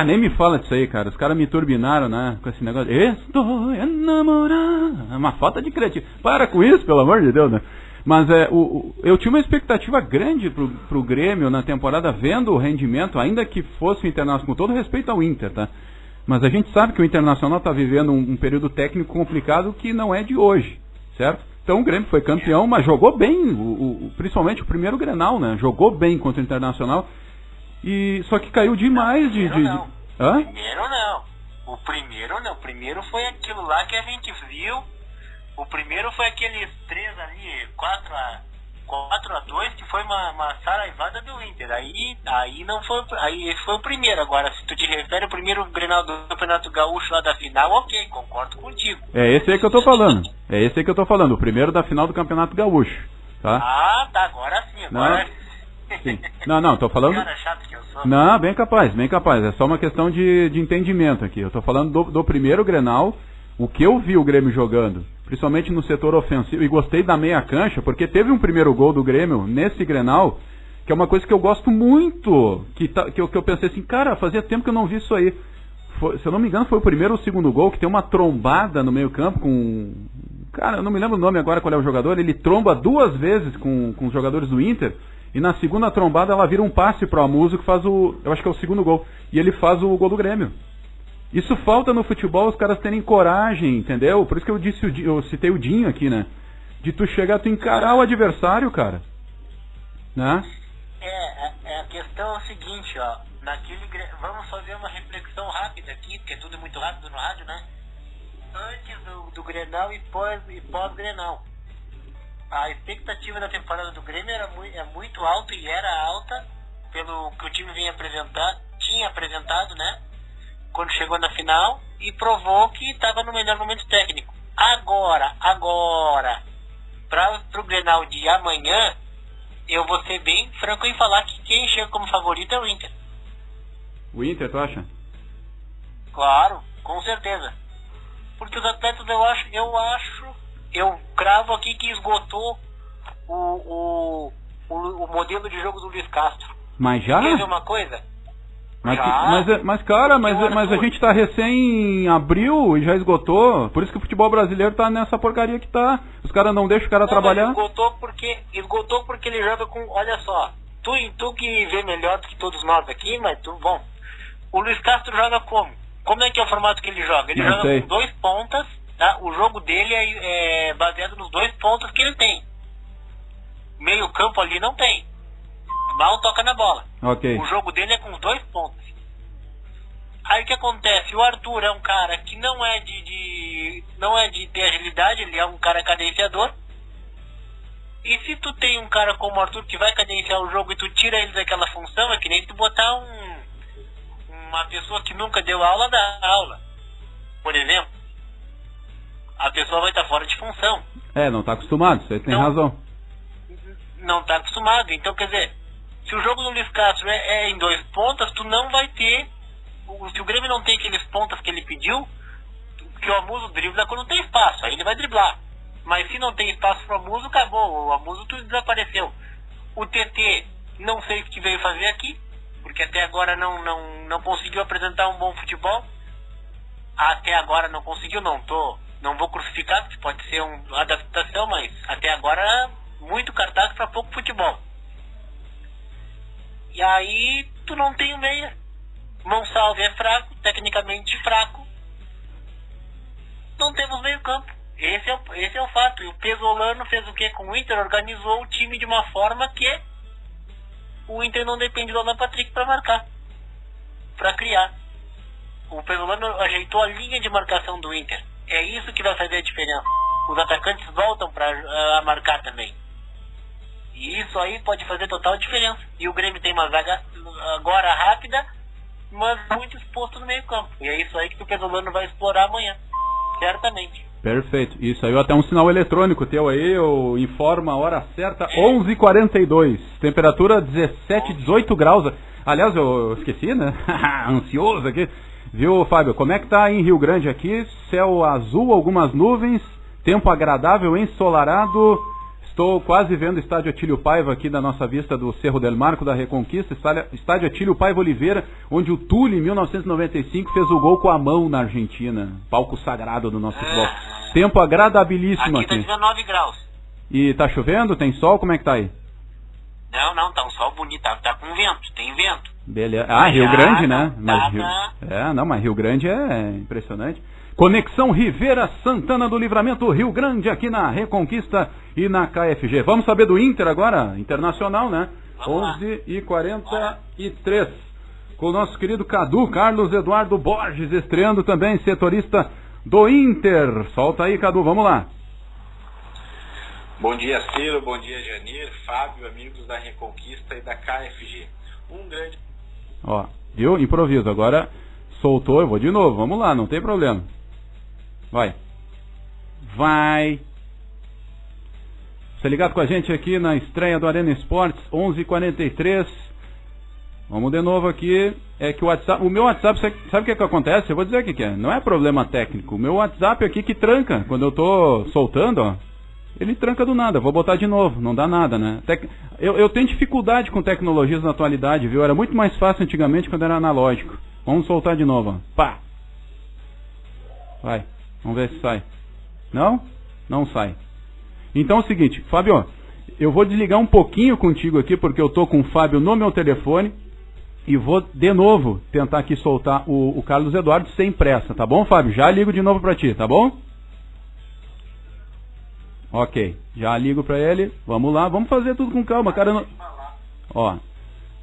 Nem me fala disso aí, cara. Os caras me turbinaram, né? Com esse negócio. Estou enamorado. É uma falta de criatividade. Para com isso, pelo amor de Deus, né? Mas eu tinha uma expectativa grande pro Grêmio na temporada, vendo o rendimento, ainda que fosse o Internacional, com todo respeito ao Inter, tá? Mas a gente sabe que o Internacional está vivendo um período técnico complicado que não é de hoje, certo? Então o Grêmio foi campeão, mas jogou bem, principalmente o primeiro Grenal, né? Jogou bem contra o Internacional. Só que caiu demais de... Não. Primeiro não. O primeiro foi aquilo lá que a gente viu. O primeiro foi aqueles 3 ali, 4-2, que foi uma saraivada do Inter. Aí não foi. Aí esse foi o primeiro. Agora, se tu te refere ao primeiro Grenal do Campeonato Gaúcho lá da final, ok, concordo contigo. É esse aí que eu tô falando. O primeiro da final do Campeonato Gaúcho. Tá? Tá, agora sim. Agora... Sim. Não, tô falando... Cara chato que eu sou. Não, bem capaz. É só uma questão de entendimento aqui. Eu tô falando do primeiro Grenal, o que eu vi o Grêmio jogando, principalmente no setor ofensivo, e gostei da meia cancha, porque teve um primeiro gol do Grêmio nesse Grenal, que é uma coisa que eu gosto muito, que eu pensei assim, cara, fazia tempo que eu não vi isso aí. Se eu não me engano, foi o primeiro ou o segundo gol, que tem uma trombada no meio campo com... Cara, eu não me lembro o nome agora, qual é o jogador. Ele tromba 2 vezes com os jogadores do Inter, e na segunda trombada ela vira um passe pro Amuso, que faz o... Eu acho que é o segundo gol. E ele faz o gol do Grêmio. Isso falta no futebol, os caras terem coragem, entendeu? Por isso que eu citei o Dinho aqui, né? De tu chegar, tu encarar o adversário, cara. Né? A questão é o seguinte, ó. Vamos fazer uma reflexão rápida aqui, porque tudo é muito rápido no rádio, né? Antes do Grenal e pós-Grenal. A expectativa da temporada do Grêmio é muito alta, e era alta pelo que o time tinha apresentado, né? Quando chegou na final, e provou que estava no melhor momento técnico. Agora, para o Grenal de amanhã, eu vou ser bem franco em falar que quem chega como favorito é o Inter. O Inter, tu acha? Claro, com certeza. Porque os atletas, eu cravo aqui que esgotou o modelo de jogo do Luiz Castro. Mas já? Quer ver uma coisa? Mas a gente tá recém em abril e já esgotou. Por isso que o futebol brasileiro tá nessa porcaria que tá. Os caras não deixam o cara trabalhar. Esgotou porque ele joga com... Olha só, tu que vê melhor do que todos nós aqui, mas bom. O Luiz Castro joga como? Como é que é o formato que ele joga? Ele joga com 2 pontas, tá? O jogo dele é baseado nos 2 pontos que ele tem. Meio campo ali não tem. Mal toca na bola. Okay. O jogo dele é com 2 pontos. Aí o que acontece? O Arthur é um cara que não é de ter agilidade, ele é um cara cadenciador. E se tu tem um cara como o Arthur que vai cadenciar o jogo e tu tira ele daquela função, é que nem tu botar uma pessoa que nunca deu aula da aula, por exemplo. A pessoa vai estar fora de função. Não está acostumado, você tem razão. Não está acostumado, então quer dizer, se o jogo do Luiz Castro é em 2 pontas, tu não vai ter... Se o Grêmio não tem aqueles pontas que ele pediu, que o Amuso dribla quando tem espaço, aí ele vai driblar. Mas se não tem espaço pro Amuso, acabou. O Amuso tudo desapareceu. O TT, não sei o que veio fazer aqui, porque até agora não conseguiu apresentar um bom futebol. Até agora não conseguiu, não vou crucificar, porque pode ser uma adaptação, mas até agora muito cartaz para pouco futebol. E aí tu não tem o meia. Monsalve é fraco, tecnicamente fraco. Não temos meio campo. Esse é o fato. E o Pesolano fez o que com o Inter? Organizou o time de uma forma que o Inter não depende do Alan Patrick para marcar, para criar. O Pesolano ajeitou a linha de marcação do Inter. É isso que vai fazer a diferença. Os atacantes voltam para marcar também. E isso aí pode fazer total diferença. E o Grêmio tem uma zaga agora rápida, mas muito exposto no meio campo. E é isso aí que o Pesolano vai explorar amanhã. Certamente. Perfeito. Isso aí, até um sinal eletrônico teu aí, eu informo a hora certa, 11h42. Temperatura 17, 18 graus. Aliás, eu esqueci, né? Ansioso aqui. Viu, Fábio? Como é que tá aí em Rio Grande aqui? Céu azul, algumas nuvens, tempo agradável, ensolarado. Estou quase vendo o estádio Atílio Paiva aqui da nossa vista do Cerro del Marco da Reconquista, estádio Atílio Paiva Oliveira, onde o Tule, em 1995, fez o gol com a mão na Argentina. Palco sagrado do nosso futebol. Tempo agradabilíssimo aqui. Aqui tá 19 graus. E tá chovendo? Tem sol? Como é que tá aí? Não, tá um sol bonito, tá com vento, tem vento. Beleza. Rio Grande, né? Mas Rio Grande é impressionante. Conexão Rivera Santana do Livramento, Rio Grande, aqui na Reconquista e na KFG. Vamos saber do Inter agora, internacional, né? 11h43. Com o nosso querido Cadu, Carlos Eduardo Borges, estreando também, setorista do Inter. Solta aí, Cadu, vamos lá. Bom dia, Ciro, bom dia, Janir, Fábio, amigos da Reconquista e da KFG. Um grande... Ó, viu? Improviso. Agora soltou, eu vou de novo. Vamos lá, não tem problema. Vai. Você ligado com a gente aqui na estreia do Arena Esportes, 11h43. Vamos de novo aqui. É que o meu WhatsApp, sabe o que acontece? Eu vou dizer o que é. Não é problema técnico. O meu WhatsApp aqui que tranca. Quando eu tô soltando, ó. ele tranca do nada. Vou botar de novo, não dá nada, né? Eu tenho dificuldade com tecnologias na atualidade, viu? Era muito mais fácil antigamente quando era analógico. Vamos soltar de novo, ó. Pá! Vai, vamos ver se sai. Não? Não sai. Então é o seguinte, Fábio, eu vou desligar um pouquinho contigo aqui, porque eu tô com o Fábio no meu telefone, e vou de novo tentar aqui soltar o Carlos Eduardo sem pressa, tá bom, Fábio? Já ligo de novo pra ti, tá bom? Ok, já ligo pra ele, vamos lá, vamos fazer tudo com calma, cara. Não... Ó,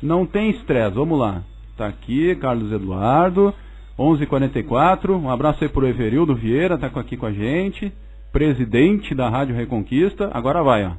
não tem estresse, vamos lá. Tá aqui, Carlos Eduardo, 11h44, um abraço aí pro Everildo Vieira, tá aqui com a gente, presidente da Rádio Reconquista, agora vai, ó.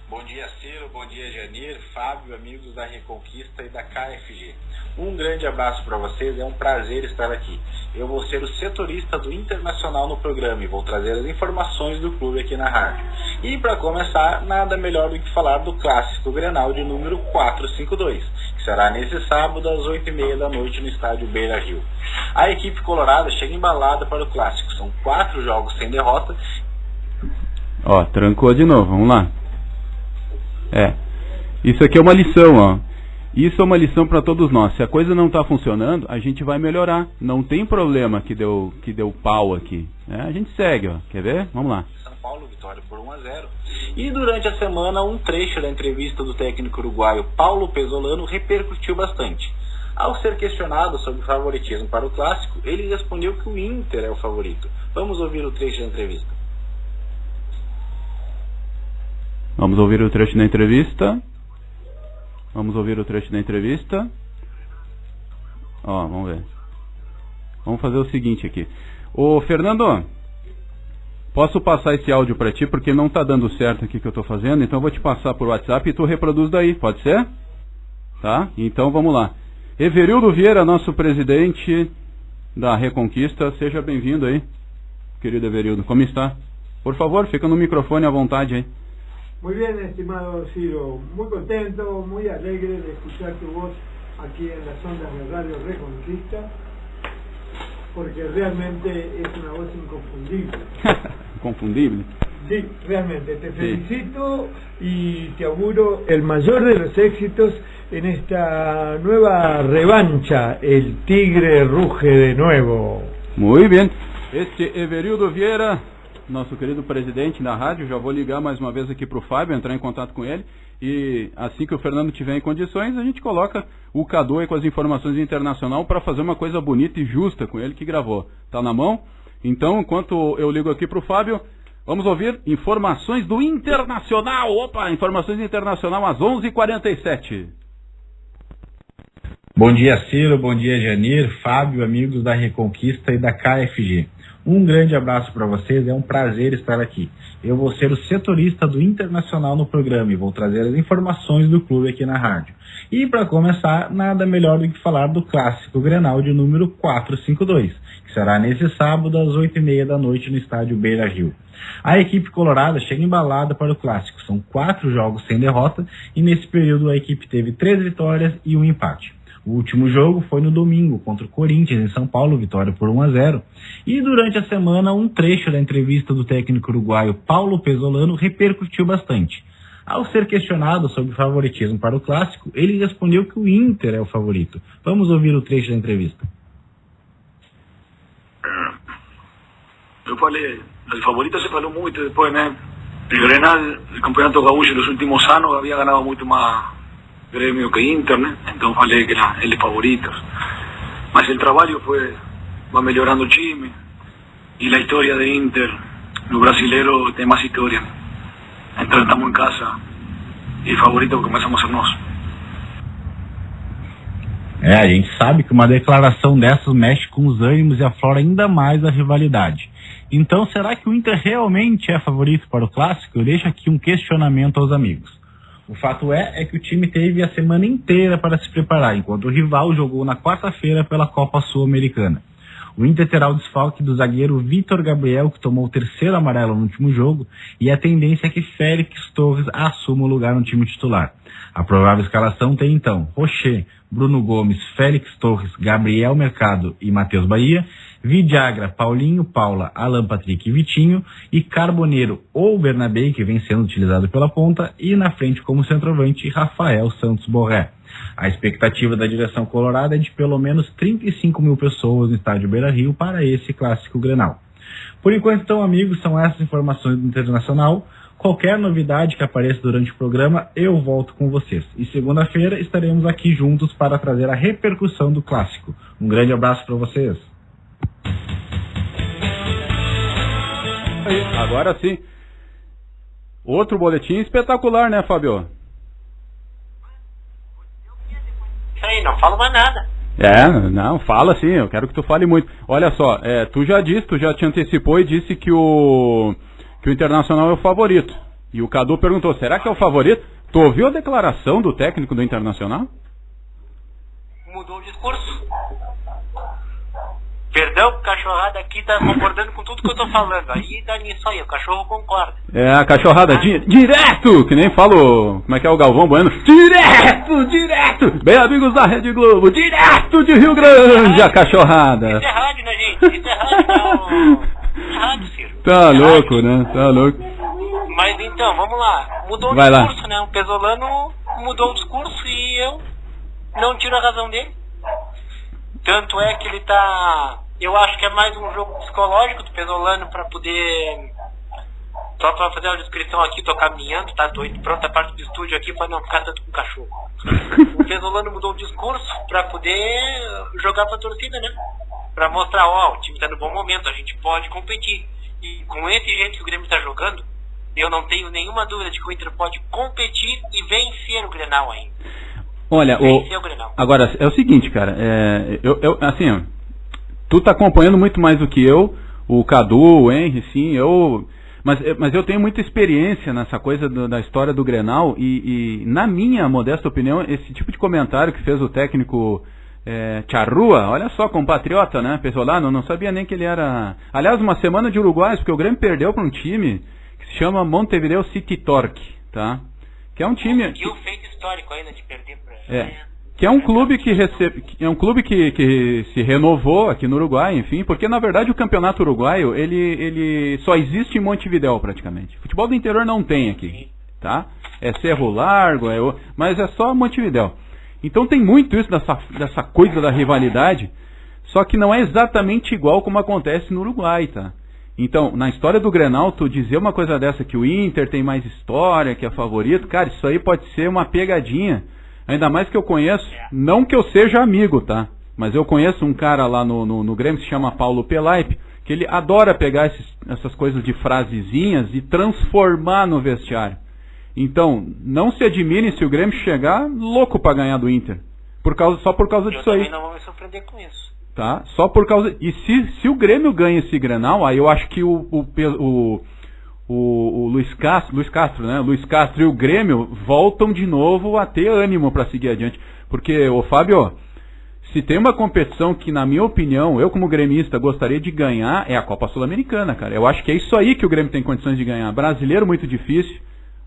Bom dia, Ciro, bom dia, Janir, Fábio, amigos da Reconquista e da KFG. Um grande abraço para vocês, é um prazer estar aqui. Eu vou ser o setorista do Internacional no programa e vou trazer as informações do clube aqui na rádio. E para começar, nada melhor do que falar do clássico Grenal de número 452, que será nesse sábado às 8h30 da noite no estádio Beira-Rio. A equipe colorada chega embalada para o clássico, são 4 jogos sem derrota. Ó, trancou de novo, vamos lá. Isso aqui é uma lição, ó. Isso é uma lição para todos nós. Se a coisa não está funcionando, a gente vai melhorar. Não tem problema que deu pau aqui. A gente segue, ó. Quer ver? Vamos lá. São Paulo, vitória por 1-0. E durante a semana, um trecho da entrevista do técnico uruguaio Paulo Pesolano repercutiu bastante. Ao ser questionado sobre o favoritismo para o clássico, ele respondeu que o Inter é o favorito. Vamos ouvir o trecho da entrevista. Vamos ouvir o trecho da entrevista. Vamos ouvir o trecho da entrevista. Ó, vamos ver. Vamos fazer o seguinte aqui. Ô, Fernando, posso passar esse áudio pra ti, porque não tá dando certo aqui que eu tô fazendo, então eu vou te passar por WhatsApp e tu reproduz daí, pode ser? Tá? Então vamos lá. Everildo Vieira, nosso presidente da Reconquista, seja bem-vindo aí, querido Everildo. Como está? Por favor, fica no microfone à vontade aí. Muy bien, estimado Ciro, muy contento, muy alegre de escuchar tu voz aquí en las ondas de Radio Reconquista, porque realmente es una voz inconfundible. ¿Confundible? Sí, realmente, te felicito y te auguro el mayor de los éxitos en esta nueva revancha, el Tigre ruge de nuevo. Muy bien, Everildo Vieira, nosso querido presidente da rádio, já vou ligar mais uma vez aqui para o Fábio, entrar em contato com ele, e assim que o Fernando tiver em condições, a gente coloca o Cadu aí com as informações do Internacional para fazer uma coisa bonita e justa com ele que gravou. Tá na mão? Então, enquanto eu ligo aqui para o Fábio, vamos ouvir informações do Internacional. Opa, informações do Internacional às 11h47. Bom dia, Ciro, bom dia, Janir, Fábio, amigos da Reconquista e da KFG. Um grande abraço para vocês, é um prazer estar aqui. Eu vou ser o setorista do Internacional no programa e vou trazer as informações do clube aqui na rádio. E para começar, nada melhor do que falar do clássico Grenal de número 452, que será nesse sábado às 8h30 da noite no estádio Beira-Rio. A equipe colorada chega embalada para o clássico, são 4 jogos sem derrota e nesse período a equipe teve 3 vitórias e 1 empate. O último jogo foi no domingo contra o Corinthians em São Paulo, vitória por 1-0. E durante a semana, um trecho da entrevista do técnico uruguaio Paulo Pesolano repercutiu bastante. Ao ser questionado sobre o favoritismo para o clássico, ele respondeu que o Inter é o favorito. Vamos ouvir o trecho da entrevista. Eu falei, el favorito se falou muito depois, né? El Grenal, el campeonato gaúcho nos últimos anos havia ganado muito mais Grêmio que Inter, né? Então falei que era ele favorito. Mas o trabalho vai melhorando o time e a história de Inter no brasileiro tem mais história. Então estamos em casa e favorito começamos a ser nós. A gente sabe que uma declaração dessas mexe com os ânimos e aflora ainda mais a rivalidade. Então será que o Inter realmente é favorito para o clássico? Eu deixo aqui um questionamento aos amigos. O fato é que o time teve a semana inteira para se preparar, enquanto o rival jogou na quarta-feira pela Copa Sul-Americana. O Inter terá o desfalque do zagueiro Vitor Gabriel, que tomou o 3º amarelo no último jogo, e a tendência é que Félix Torres assuma o lugar no time titular. A provável escalação tem então Rocher, Bruno Gomes, Félix Torres, Gabriel Mercado e Matheus Bahia, Vidagra, Paulinho, Paula, Alan Patrick e Vitinho, e Carboneiro ou Bernabé, que vem sendo utilizado pela ponta, e na frente como centroavante, Rafael Santos Borré. A expectativa da direção colorada é de pelo menos 35 mil pessoas no estádio Beira-Rio para esse clássico Grenal. Por enquanto, então, amigos, são essas informações do Internacional. Qualquer novidade que apareça durante o programa, eu volto com vocês. E segunda-feira estaremos aqui juntos para trazer a repercussão do clássico. Um grande abraço para vocês. Agora sim. Outro boletim espetacular, né, Fábio? Isso aí, não falo mais nada. Não, fala sim, eu quero que tu fale muito. Olha só, tu já te antecipou e disse que o Internacional é o favorito. E o Cadu perguntou, será que é o favorito? Tu ouviu a declaração do técnico do Internacional? Mudou o discurso. Perdão, cachorrada aqui tá concordando com tudo que eu tô falando. Aí dá nisso aí, o cachorro concorda. A cachorrada direto, que nem falo, como é que é o Galvão Bueno? Direto! Bem, amigos da Rede Globo, direto de Rio Grande, a cachorrada. Isso é rádio, né, gente? Isso é rádio, não. Isso é rádio, Ciro. Tá louco, né? Tá louco. Mas então, vamos lá. Mudou o Vai discurso, lá. né? O Pesolano mudou o discurso e eu não tiro a razão dele. Tanto é que ele tá... Eu acho que é mais um jogo psicológico do Pesolano pra poder... Só pra fazer uma descrição aqui, tô caminhando, tá? Tô indo pronto a parte do estúdio aqui pra não ficar tanto com o cachorro. O Pesolano mudou o discurso pra poder jogar pra torcida, né? Pra mostrar, o time tá no bom momento, a gente pode competir. E com esse jeito que o Grêmio tá jogando, eu não tenho nenhuma dúvida de que o Inter pode competir e vencer o Grenal ainda. Olha, agora, é o seguinte, cara, assim, ó, tu tá acompanhando muito mais do que eu, o Cadu, o Henry, sim, mas eu tenho muita experiência nessa coisa da história do Grenal e na minha modesta opinião, esse tipo de comentário que fez o técnico Charrua, olha só, compatriota, né, Pesolano, não sabia nem que ele era... Aliás, uma semana de uruguaios, porque o Grêmio perdeu para um time que se chama Montevideo City Torque, tá? Que é um time... E o feito histórico ainda de perder para... Que é um clube que se renovou aqui no Uruguai, enfim, porque na verdade o campeonato uruguaio, ele só existe em Montevideo praticamente. Futebol do interior não tem aqui, tá? É Cerro Largo, mas é só Montevideo. Então tem muito isso dessa coisa da rivalidade, só que não é exatamente igual como acontece no Uruguai, tá? Então, na história do Grenal, tu dizer uma coisa dessa, que o Inter tem mais história, que é favorito, cara, isso aí pode ser uma pegadinha. Ainda mais que eu conheço, não que eu seja amigo, tá? Mas eu conheço um cara lá no Grêmio que se chama Paulo Pelaipe, que ele adora pegar essas coisas de frasezinhas e transformar no vestiário. Então, não se admirem se o Grêmio chegar louco pra ganhar do Inter. Só por causa disso aí. Eu também não vou me surpreender com isso. Tá? Só por causa... E se o Grêmio ganha esse Grenal, aí eu acho que o Luiz Castro, né? Luiz Castro e o Grêmio voltam de novo a ter ânimo para seguir adiante. Porque, Fábio, se tem uma competição que, na minha opinião, eu como gremista gostaria de ganhar, é a Copa Sul-Americana, cara. Eu acho que é isso aí que o Grêmio tem condições de ganhar. Brasileiro muito difícil.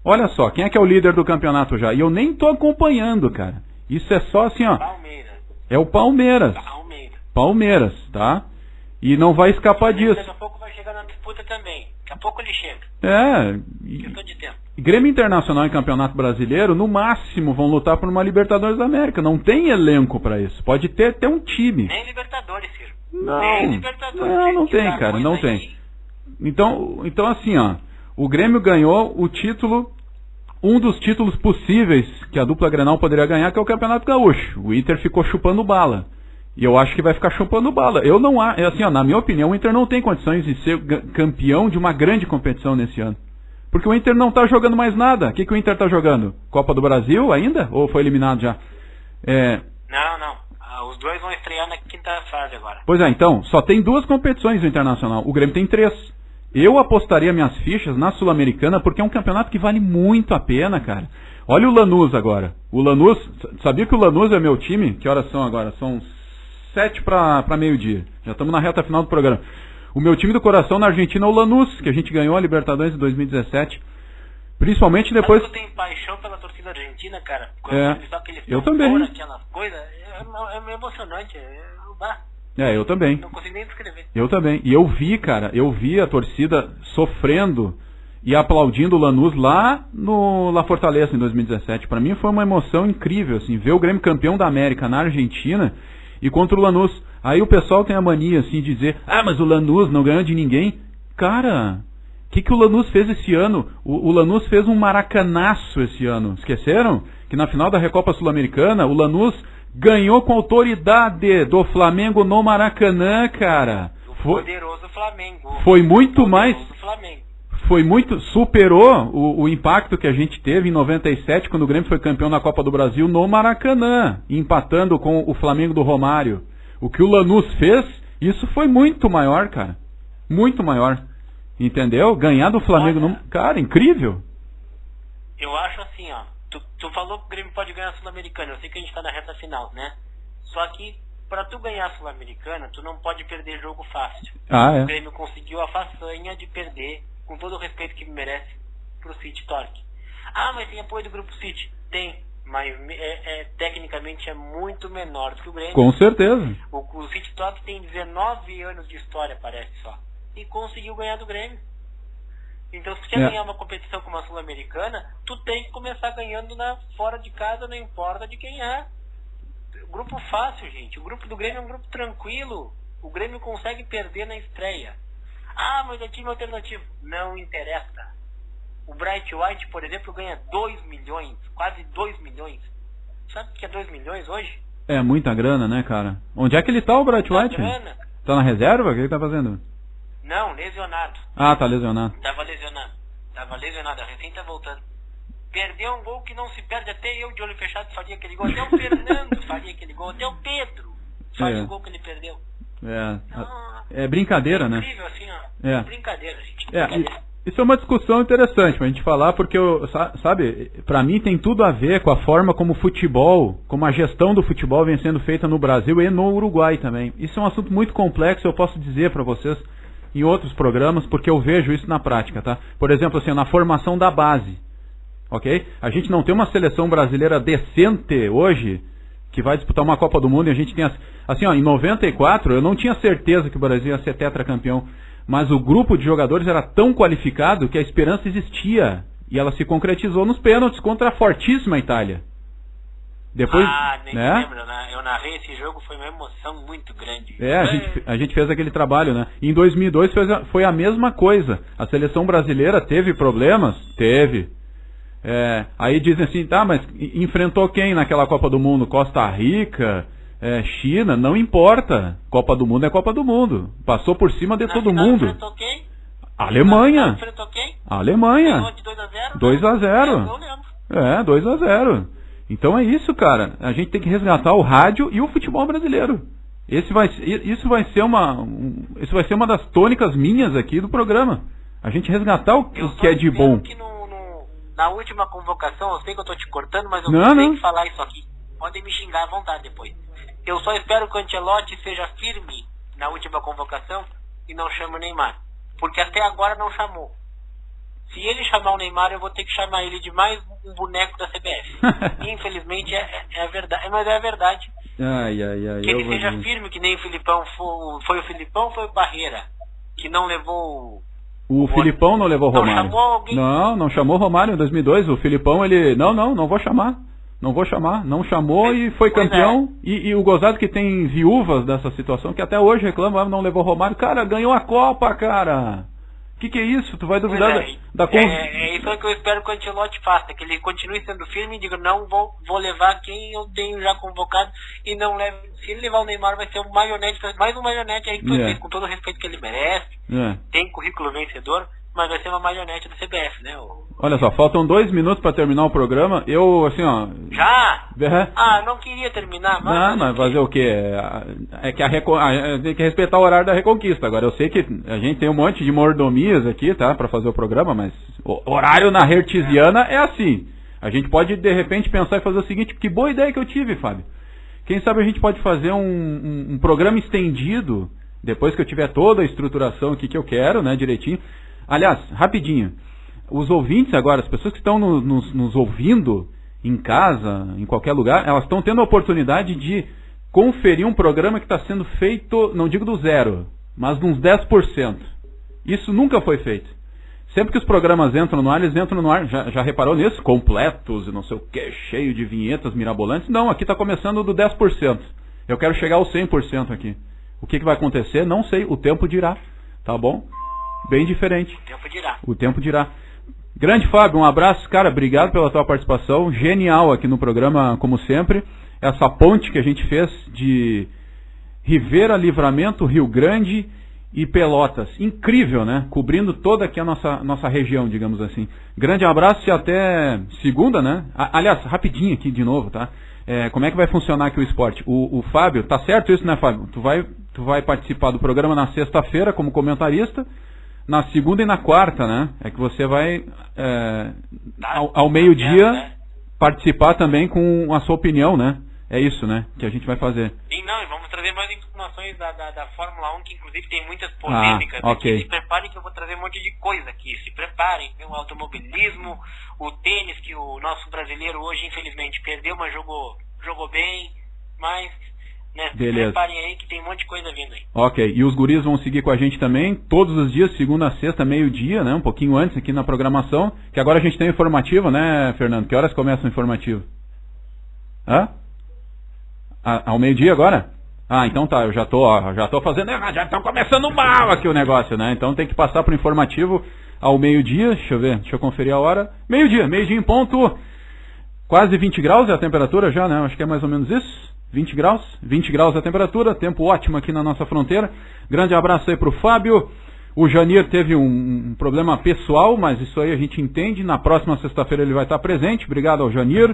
Olha só, quem é que é o líder do campeonato já? E eu nem tô acompanhando, cara. Isso é só assim, ó. Palmeiras. É o Palmeiras. Palmeiras, tá? E não vai escapar disso. Daqui a pouco vai chegar na disputa também. Daqui a pouco ele chega. Questão de tempo. Grêmio Internacional e Campeonato Brasileiro, no máximo, vão lutar por uma Libertadores da América. Não tem elenco pra isso. Pode ter um time. Nem Libertadores, Ciro. Não tem, cara, não tem. Então assim, ó, o Grêmio ganhou o título, um dos títulos possíveis que a dupla Grenal poderia ganhar, que é o Campeonato Gaúcho. O Inter ficou chupando bala. E eu acho que vai ficar chupando bala. Eu não acho, assim, ó, na minha opinião, o Inter não tem condições de ser campeão de uma grande competição nesse ano. Porque o Inter não tá jogando mais nada. O que o Inter tá jogando? Copa do Brasil ainda? Ou foi eliminado já? Não. Os dois vão estrear na quinta fase agora. Pois é, então, só tem 2 competições no Internacional. O Grêmio tem 3. Eu apostaria minhas fichas na Sul-Americana, porque é um campeonato que vale muito a pena, cara. Olha o Lanús agora. O Lanús, sabia que o Lanús é meu time? Que horas são agora? São 7 para meio-dia. Já estamos na reta final do programa. O meu time do coração na Argentina é o Lanús, que a gente ganhou a Libertadores em 2017. Principalmente depois... Mas tu tem paixão pela torcida argentina, cara? Eu também. Aquela coisa, é emocionante. Eu também. Não consigo nem descrever. Eu também. E eu vi a torcida sofrendo e aplaudindo o Lanús lá no La Fortaleza em 2017. Para mim foi uma emoção incrível, assim, ver o Grêmio campeão da América na Argentina e contra o Lanús. Aí o pessoal tem a mania, assim, de dizer, mas o Lanús não ganhou de ninguém. Cara, o que o Lanús fez esse ano? O Lanús fez um maracanaço esse ano. Esqueceram? Que na final da Recopa Sul-Americana, o Lanús ganhou com autoridade do Flamengo no Maracanã, cara. Poderoso Flamengo. Foi muito mais... Flamengo. Superou o impacto que a gente teve em 97, quando o Grêmio foi campeão na Copa do Brasil no Maracanã, empatando com o Flamengo do Romário. O que o Lanús fez, isso foi muito maior, cara. Muito maior. Entendeu? Ganhar do Flamengo... Cara, incrível. Eu acho assim, ó. Tu falou que o Grêmio pode ganhar a Sul-Americana. Eu sei que a gente tá na reta final, né? Só que pra tu ganhar a Sul-Americana, tu não pode perder jogo fácil. O Grêmio conseguiu a façanha de perder, com todo o respeito que merece, pro City Torque. Mas tem apoio do Grupo City. Tem, mas tecnicamente é muito menor do que o Grêmio. Com certeza. O City Torque tem 19 anos de história, parece só. E conseguiu ganhar do Grêmio. Então, se tu quer ganhar uma competição como a Sul-Americana, tu tem que começar ganhando fora de casa, não importa de quem é. Grupo fácil, gente. O grupo do Grêmio é um grupo tranquilo. O Grêmio consegue perder na estreia. Mas é time alternativo. Não interessa. O Bright White, por exemplo, ganha 2 milhões. Quase 2 milhões. Sabe o que é 2 milhões hoje? É muita grana, né, cara? Onde é que ele tá, o Bright White? Grana. Tá na reserva? O que ele tá fazendo? Não, lesionado. Tá lesionado. Tava lesionado. A recém tá voltando. Perdeu um gol que não se perde. Até eu, de olho fechado, faria aquele gol. Até o Fernando faria aquele gol. Até o Pedro faria o gol que ele perdeu. É brincadeira, né? Incrível, assim, ó. Brincadeira, gente. Isso é uma discussão interessante pra gente falar, porque, sabe, pra mim tem tudo a ver com a forma como o futebol, como a gestão do futebol vem sendo feita no Brasil e no Uruguai também. Isso é um assunto muito complexo, eu posso dizer pra vocês em outros programas, porque eu vejo isso na prática, tá? Por exemplo, assim, na formação da base, ok? A gente não tem uma seleção brasileira decente hoje, que vai disputar uma Copa do Mundo, e a gente tem, assim, ó, em 94, eu não tinha certeza que o Brasil ia ser tetracampeão, mas o grupo de jogadores era tão qualificado que a esperança existia, e ela se concretizou nos pênaltis contra a fortíssima Itália. Depois, nem lembro, né? Eu narrei esse jogo, foi uma emoção muito grande. A gente fez aquele trabalho, né? Em 2002 foi a mesma coisa. A seleção brasileira teve problemas? Teve. Aí dizem assim, mas enfrentou quem naquela Copa do Mundo? Costa Rica, China, não importa. Copa do Mundo é Copa do Mundo. Passou por cima de todo mundo. Enfrentou quem? Alemanha. Enfrentou quem? Alemanha. Ganhou de 2-0? 2-0. Eu lembro. 2-0. Então é isso, cara. A gente tem que resgatar o rádio e o futebol brasileiro. Isso vai ser uma das tônicas minhas aqui do programa. A gente resgatar o que é de bom. Que na última convocação, eu sei que eu tô te cortando, mas eu tenho que falar isso aqui. Podem me xingar à vontade depois. Eu só espero que o Ancelotti seja firme na última convocação e não chame o Neymar. Porque até agora não chamou. Se ele chamar o Neymar, eu vou ter que chamar ele de mais um boneco da CBF. Infelizmente é a verdade. Mas é a verdade. Que ele seja firme, que nem o Filipão foi o Filipão, foi o Barreira, que não levou o Filipão não levou o Romário. Não chamou alguém? Não chamou o Romário em 2002. O Filipão, ele... Não vou chamar. Não chamou e foi campeão. E o gozado que tem viúvas dessa situação, que até hoje reclamam, não levou o Romário. Cara, ganhou a Copa, cara. Que é isso? Tu vai duvidar da É isso que eu espero que o Ancelotti faça, que ele continue sendo firme e diga, não vou levar quem eu tenho já convocado e não leve. Se ele levar o Neymar, vai ser um marionete, mais um marionete aí, com todo o respeito que ele merece. Tem currículo vencedor, mas vai ser uma marionete da CBF, né? Olha só, faltam 2 minutos para terminar o programa. Eu, assim, ó... Já? Não queria terminar. Mas fazer o quê? É que tem que respeitar o horário da Reconquista. Agora, eu sei que a gente tem um monte de mordomias aqui, tá? Para fazer o programa, mas o horário na Hertziana é assim. A gente pode, de repente, pensar e fazer o seguinte, que boa ideia que eu tive, Fábio. Quem sabe a gente pode fazer um programa estendido, depois que eu tiver toda a estruturação aqui que eu quero, né, direitinho. Aliás, rapidinho, os ouvintes agora, as pessoas que estão nos ouvindo em casa, em qualquer lugar, elas estão tendo a oportunidade de conferir um programa que está sendo feito, não digo do zero, mas de uns 10%. Isso nunca foi feito. Sempre que os programas entram no ar, eles entram no ar, já reparou nisso? Completos e não sei o que, cheio de vinhetas mirabolantes. Não, aqui está começando do 10%. Eu quero chegar ao 100% aqui. O que vai acontecer? Não sei, o tempo dirá. Tá bom? Bem diferente. O tempo dirá. Grande Fábio, um abraço. Cara, obrigado pela tua participação. Genial aqui no programa, como sempre. Essa ponte que a gente fez de Rivera, Livramento, Rio Grande e Pelotas. Incrível, né? Cobrindo toda aqui a nossa região, digamos assim. Grande abraço e até segunda, né? Aliás, rapidinho aqui de novo, tá? Como é que vai funcionar aqui o esporte? O Fábio, tá certo isso, né, Fábio? Tu vai participar do programa na sexta-feira como comentarista, na segunda e na quarta, né? É que você vai, ao meio-dia, participar também com a sua opinião, né? É isso, né? Que a gente vai fazer. Sim, não, e vamos trazer mais informações da Fórmula 1, que inclusive tem muitas polêmicas. Ok. Se preparem que eu vou trazer um monte de coisa aqui. Se preparem. Tem o automobilismo, o tênis, que o nosso brasileiro hoje, infelizmente, perdeu, mas jogou bem. Mas, né, se preparem aí que tem um monte de coisa vindo aí. Ok, e os guris vão seguir com a gente também, todos os dias, segunda a sexta, meio-dia, né? Um pouquinho antes aqui na programação. Que agora a gente tem o informativo, né, Fernando? Que horas começa o informativo? Hã? Ao meio-dia agora? Então tá, eu já tô fazendo errado, já estão começando mal aqui o negócio, né? Então tem que passar pro informativo ao meio-dia, deixa eu conferir a hora. Meio-dia em ponto, quase 20 graus é a temperatura já, né? Acho que é mais ou menos isso, 20 graus a temperatura, tempo ótimo aqui na nossa fronteira. Grande abraço aí pro Fábio. O Janir teve um problema pessoal, mas isso aí a gente entende, na próxima sexta-feira ele vai estar presente. Obrigado ao Janir.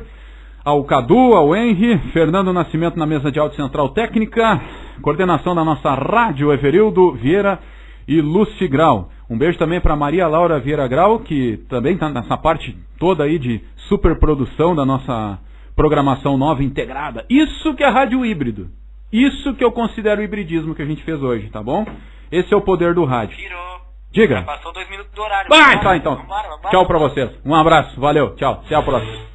Ao Cadu, ao Henry, Fernando Nascimento na mesa de áudio central técnica, coordenação da nossa rádio, Everildo Vieira e Lúcio Grau. Um beijo também para Maria Laura Vieira Grau, que também está nessa parte toda aí de superprodução da nossa programação nova integrada. Isso que é rádio híbrido. Isso que eu considero o hibridismo que a gente fez hoje, tá bom? Esse é o poder do rádio. Tirou. Diga. Já passou 2 minutos do horário. Tá então. Vambora. Tchau para vocês. Um abraço, valeu, tchau. Até a próxima.